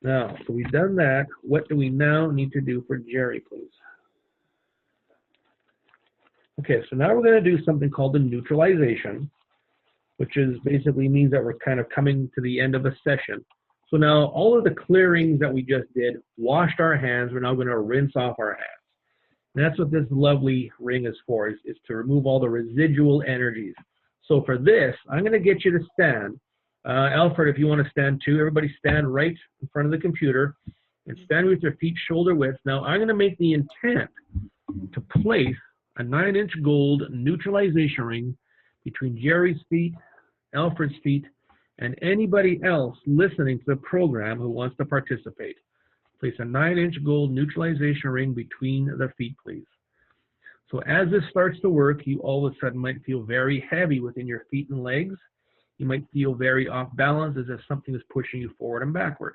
B: Now, so we've done that. What do we now need to do for Jerry, please? Okay, so now we're going to do something called the neutralization, which is basically means that we're kind of coming to the end of a session. So now all of the clearings that we just did, washed our hands, we're now going to rinse off our hands. And that's what this lovely ring is for, is to remove all the residual energies. So for this, I'm going to get you to stand. Alfred, if you want to stand too, everybody stand right in front of the computer and stand with your feet shoulder width. Now I'm going to make the intent to place a 9-inch gold neutralization ring between Jerry's feet, Alfred's feet, and anybody else listening to the program who wants to participate. Place a 9-inch gold neutralization ring between the feet, please. So as this starts to work, you all of a sudden might feel very heavy within your feet and legs. You might feel very off balance, as if something is pushing you forward and backward.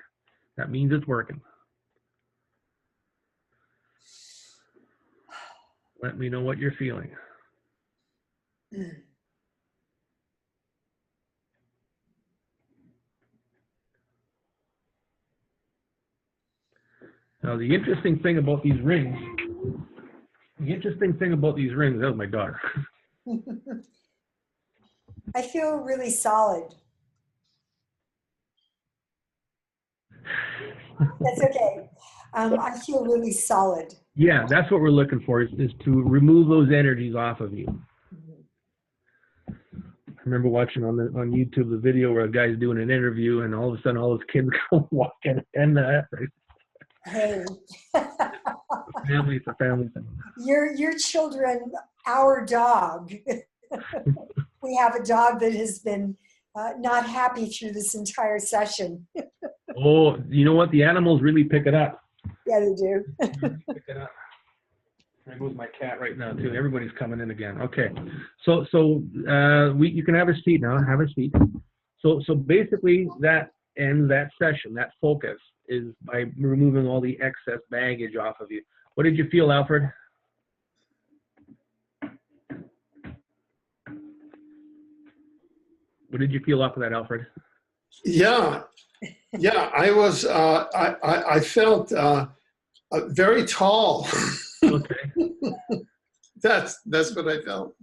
B: That means it's working. Let me know what you're feeling. Now, the interesting thing about these rings, that was my daughter.
C: I feel really solid. That's okay. I feel really solid.
B: Yeah, that's what we're looking for, is to remove those energies off of you. I remember watching on YouTube the video where a guy's doing an interview, and all of a sudden all his kids go walking, and
C: Hey.
B: It's a family thing.
C: Your children, our dog. We have a dog that has been not happy through this entire session.
B: Oh, you know what? The animals really pick it up.
C: Yeah, they do.
B: Pick it up. There goes my cat right now too. Everybody's coming in again. Okay, so you can have a seat now. Have a seat. So basically that ends that session. That focus is by removing all the excess baggage off of you. What did you feel, Alfred? What did you feel off of that, Alfred?
A: Yeah, I was. I felt very tall.
B: Okay.
A: That's what I felt.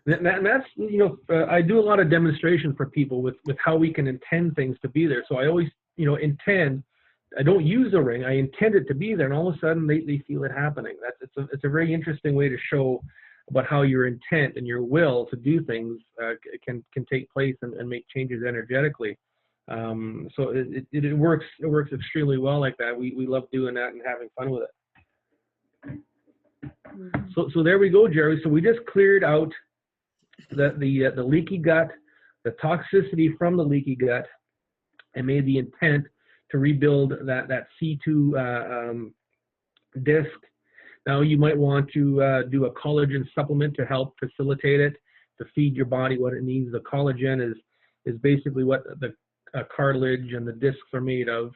B: That's, you know, I do a lot of demonstrations for people with how we can intend things to be there. So I always, you know, intend. I don't use a ring. I intend it to be there, and all of a sudden they feel it happening. It's a very interesting way to show about how your intent and your will to do things can take place and make changes energetically. So it works extremely well like that. We love doing that and having fun with it. So there we go, Jerry. So we just cleared out the leaky gut, the toxicity from the leaky gut, and made the intent to rebuild that C2 disc. Now you might want to do a collagen supplement to help facilitate it, to feed your body what it needs. The collagen is basically what the cartilage and the discs are made of,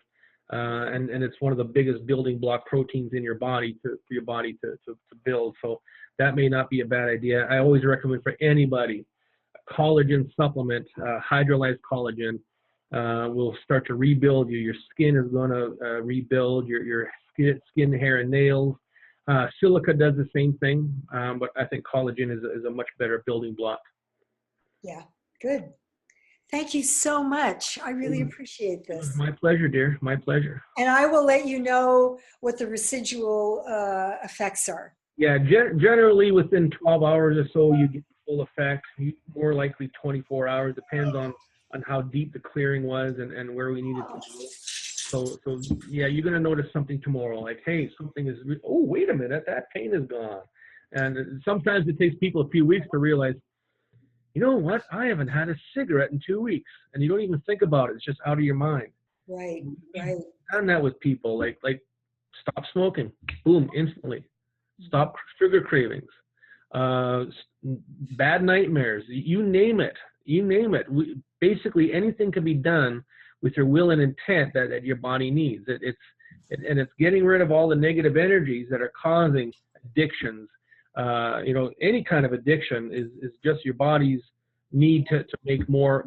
B: and it's one of the biggest building block proteins in your body for your body to build. So that may not be a bad idea. I always recommend for anybody a collagen supplement, hydrolyzed collagen. Will start to rebuild you. Your skin is going to rebuild your skin, hair, and nails. Silica does the same thing, but I think collagen is a much better building block.
C: Yeah, good. Thank you so much. I really appreciate this.
B: My pleasure, dear. My pleasure.
C: And I will let you know what the residual effects are.
B: Yeah, generally within 12 hours or so, you get the full effect. More likely 24 hours. Depends on how deep the clearing was and where we needed to go. So yeah, you're going to notice something tomorrow, like, hey, something is, oh, wait a minute, that pain is gone. And sometimes it takes people a few weeks to realize, you know what, I haven't had a cigarette in 2 weeks. And you don't even think about it. It's just out of your mind.
C: Right.
B: I've done that with people, like stop smoking, boom, instantly. Stop sugar cravings, bad nightmares, you name it. Basically, anything can be done with your will and intent that your body needs. It's getting rid of all the negative energies that are causing addictions. You know, any kind of addiction is just your body's need to make more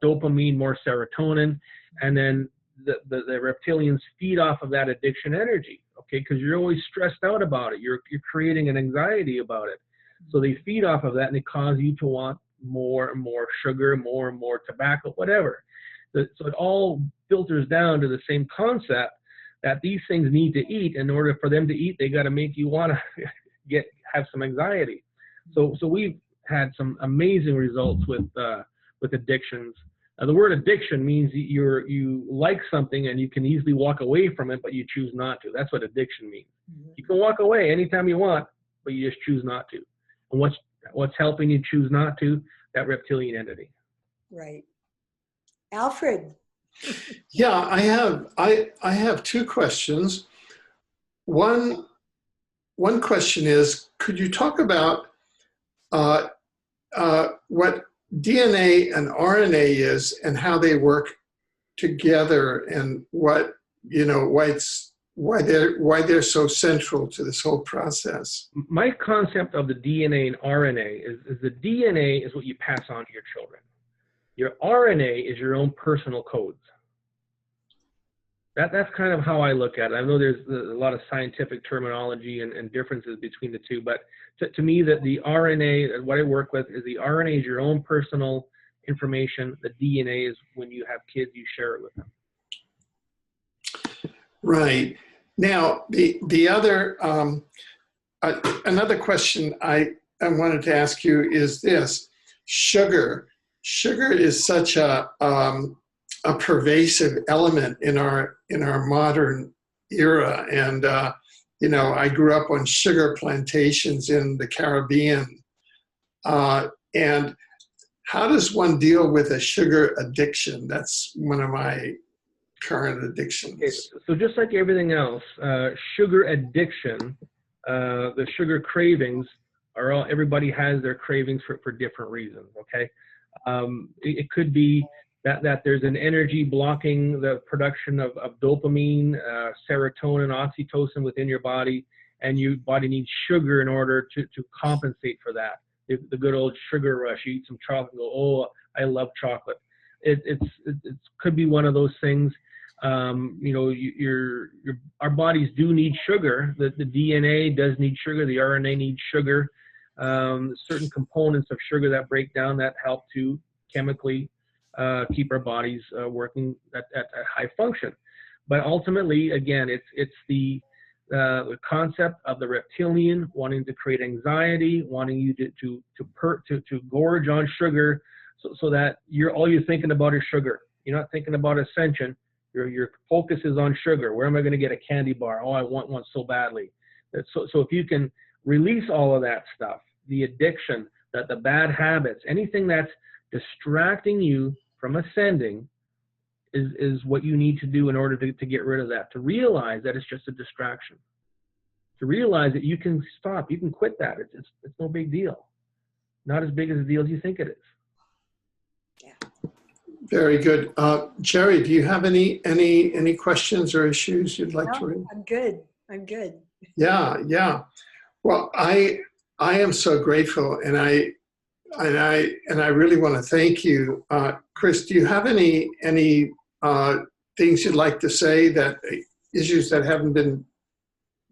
B: dopamine, more serotonin, and then the reptilians feed off of that addiction energy. Okay, because you're always stressed out about it. You're creating an anxiety about it. So they feed off of that, and they cause you to want more and more sugar, more and more tobacco, whatever. So it all filters down to the same concept that these things need to eat. In order for them to eat, they got to make you want to have some anxiety. So we've had some amazing results with addictions. The word addiction means you like something and you can easily walk away from it, but you choose not to. That's what addiction means. You can walk away anytime you want, but you just choose not to. And what's helping you choose not to? That reptilian entity.
C: Right. Alfred.
A: Yeah, I have two questions. One question is, could you talk about what DNA and RNA is and how they work together, and what, you know, why they're so central to this whole process? My
B: concept of the DNA and RNA is the DNA is what you pass on to your children. Your RNA is your own personal codes. That's kind of how I look at it. I know there's a lot of scientific terminology and differences between the two, but to me, that the RNA, what I work with, is the RNA is your own personal information. The DNA is when you have kids, you share it with them. Right.
A: Now, the other, another question I wanted to ask you is this: sugar. Sugar is such a pervasive element in our modern era, and you know, I grew up on sugar plantations in the Caribbean. And how does one deal with a sugar addiction? That's one of my current addictions.
B: Okay, so just like everything else, sugar addiction, the sugar cravings are all, everybody has their cravings for different reasons, okay? It could be that there's an energy blocking the production of dopamine, serotonin, oxytocin within your body, and your body needs sugar in order to compensate for that. The good old sugar rush. You eat some chocolate and go, oh, I love chocolate. It could be one of those things. You know, our bodies do need sugar. The DNA does need sugar. The RNA needs sugar. Certain components of sugar that break down that help to chemically keep our bodies working at high function. But ultimately, again, it's the concept of the reptilian wanting to create anxiety, wanting you to gorge on sugar, so that all you're thinking about is sugar. You're not thinking about ascension. Your focus is on sugar. Where am I going to get a candy bar? Oh, I want one so badly. So if you can release all of that stuff, the addiction, the bad habits, anything that's distracting you from ascending, is what you need to do in order to get rid of that, to realize that it's just a distraction, to realize that you can stop, you can quit that. It's no big deal. Not as big as a deal as you think it is.
C: Yeah.
A: Very good. Jerry, do you have any questions or issues you'd like to raise?
C: I'm good.
A: Yeah. Well, I am so grateful, and I really want to thank you. Chris, do you have any things you'd like to say, that issues that haven't been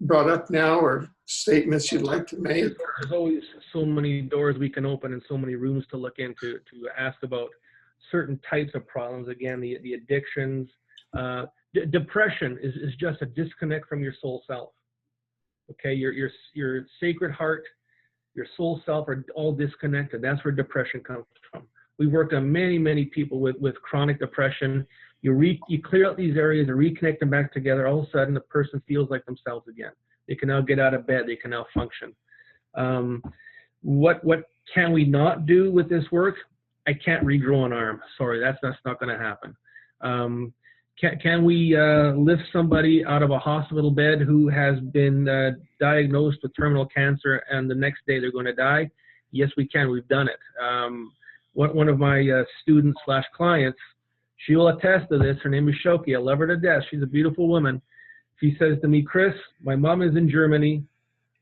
A: brought up now, or statements you'd like to make?
B: There's always so many doors we can open and so many rooms to look into, to ask about certain types of problems. Again, the addictions, depression is just a disconnect from your soul self. Okay, your sacred heart, your soul self are all disconnected. That's where depression comes from. We've worked on many people with chronic depression. You clear out these areas and reconnect them back together. All of a sudden, the person feels like themselves again. They can now get out of bed. They can now function. What can we not do with this work? I can't regrow an arm. Sorry, that's not going to happen. Can we lift somebody out of a hospital bed who has been diagnosed with terminal cancer and the next day they're going to die? Yes, we can. We've done it. One of my students / clients, she will attest to this. Her name is Shoki. I love her to death. She's a beautiful woman. She says to me, Chris, my mom is in Germany.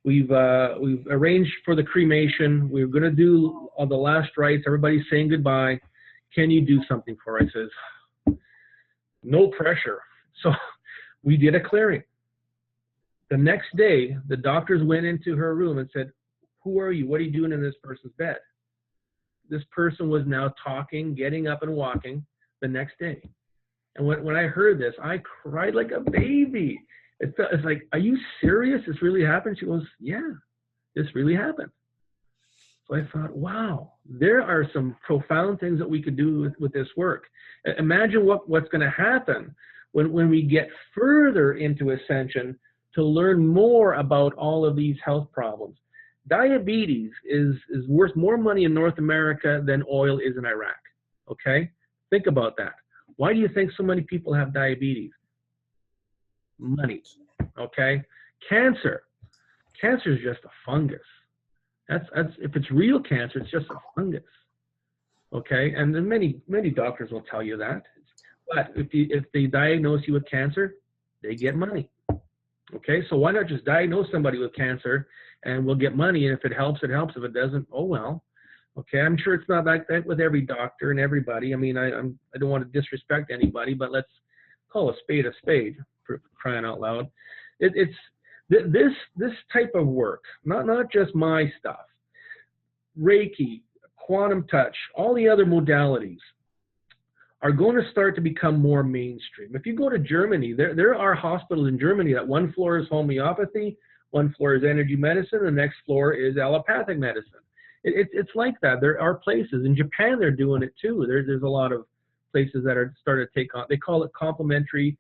B: We've arranged for the cremation. We're going to do all the last rites. Everybody's saying goodbye. Can you do something for her? I says, no pressure. So we did a clearing. The next day, the doctors went into her room and said, Who are you? What are you doing in this person's bed? This person was now talking, getting up and walking the next day. And when I heard this, I cried like a baby. It's like, are you serious? This really happened? She goes, yeah, this really happened. So I thought, wow, there are some profound things that we could do with this work. Imagine what's going to happen when we get further into ascension to learn more about all of these health problems. Diabetes is worth more money in North America than oil is in Iraq, okay? Think about that. Why do you think so many people have diabetes? Money, okay? Cancer is just a fungus. That's if it's real cancer, it's just a fungus, okay? And then many doctors will tell you that. But if they diagnose you with cancer, they get money, okay? So why not just diagnose somebody with cancer and we'll get money, and if it helps, it helps. If it doesn't, oh well, okay? I'm sure it's not like that with every doctor and everybody. I mean, I don't want to disrespect anybody, but let's call a spade, for crying out loud. It's this type of work, not just my stuff, Reiki, quantum touch, all the other modalities are going to start to become more mainstream. If you go to Germany, there are hospitals in Germany that one floor is homeopathy, one floor is energy medicine, the next floor is allopathic medicine. It's like that. There are places in Japan, they're doing it too. There's a lot of places that are starting to take on, they call it complementary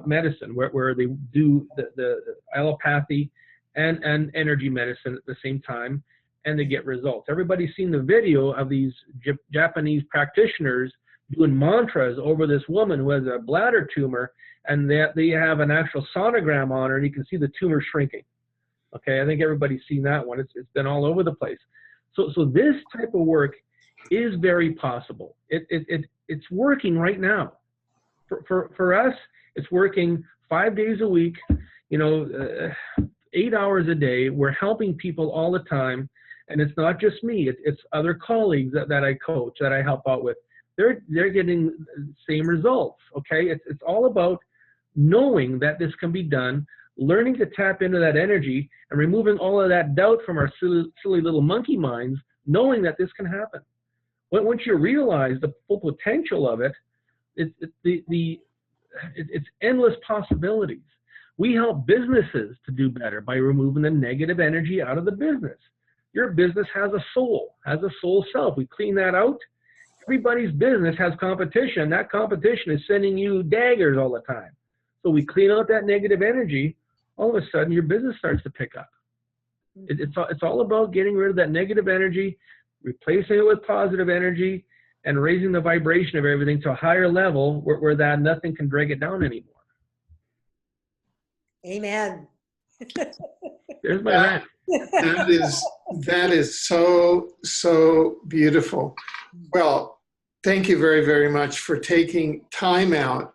B: medicine, where they do the allopathy and energy medicine at the same time, and they get results. Everybody's seen the video of these Japanese practitioners doing mantras over this woman who has a bladder tumor, and they have an actual sonogram on her, and you can see the tumor shrinking. Okay, I think everybody's seen that one. It's been all over the place. So this type of work is very possible. It's working right now. For us, it's working 5 days a week, 8 hours a day. We're helping people all the time. And it's not just me, it's other colleagues that I coach, that I help out with. They're getting the same results, okay? It's all about knowing that this can be done, learning to tap into that energy, and removing all of that doubt from our silly little monkey minds, knowing that this can happen. Once you realize the full potential of it, it's endless possibilities. We help businesses to do better by removing the negative energy out of the business. Your business has a soul self. We clean that out. Everybody's business has competition. That competition is sending you daggers all the time. So we clean out that negative energy. All of a sudden, your business starts to pick up. It's all about getting rid of that negative energy, replacing it with positive energy, and raising the vibration of everything to a higher level where that nothing can drag it down anymore.
C: Amen.
B: There's my rant.
A: That is so beautiful. Well, thank you very, very much for taking time out.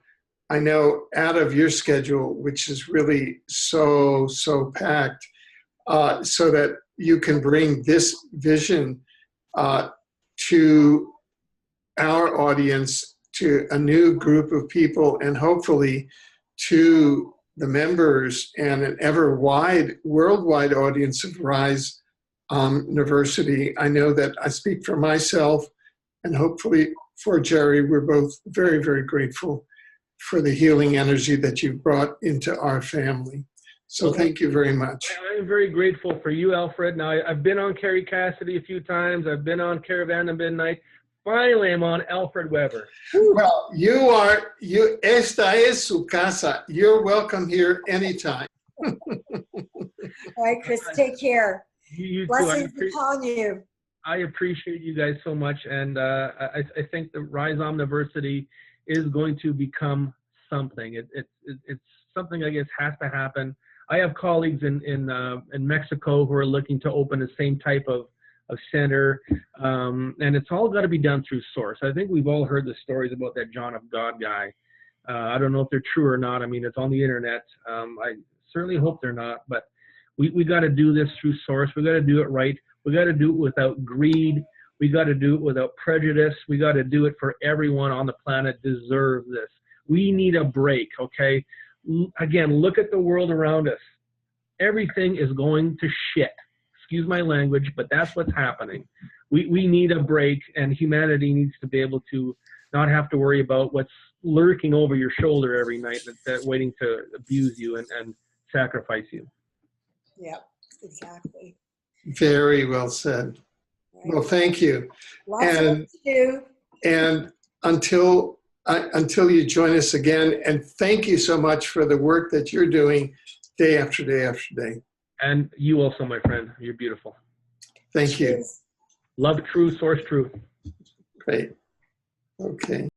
A: I know out of your schedule, which is really so packed, so that you can bring this vision to our audience, to a new group of people, and hopefully to the members and an worldwide audience of Rise University. I know that I speak for myself, and hopefully for Jerry. We're both very, very grateful for the healing energy that you've brought into our family. So thank you very much.
B: I'm very grateful for you, Alfred. Now, I've been on Carrie Cassidy a few times. I've been on Caravan of Midnight. Finally, I'm on Alfred Weber.
A: Well, esta es su casa. You're welcome here anytime.
C: All right, Chris, take care.
B: You
C: Blessings upon you.
B: I appreciate you guys so much, and I think the Rise Omniversity is going to become something. It's something I guess has to happen. I have colleagues in Mexico who are looking to open the same type of center, and it's all got to be done through source. I think we've all heard the stories about that John of God guy. I don't know if they're true or not. I mean, it's on the internet. I certainly hope they're not, but we got to do this through source. We got to do it right. We got to do it without greed. We got to do it without prejudice. We got to do it for everyone on the planet deserves this. We need a break, okay? Again, look at the world around us. Everything is going to shit. Excuse my language, but that's what's happening. We need a break, and humanity needs to be able to not have to worry about what's lurking over your shoulder every night that's waiting to abuse you and sacrifice you.
C: Yeah, exactly.
A: Very well said.
C: Right.
A: Well, thank you.
C: Lots of work to do.
A: And until you join us again, and thank you so much for the work that you're doing day after day after day.
B: And you also, my friend. You're beautiful.
A: Thank you.
B: Love true, source true.
A: Great. Okay.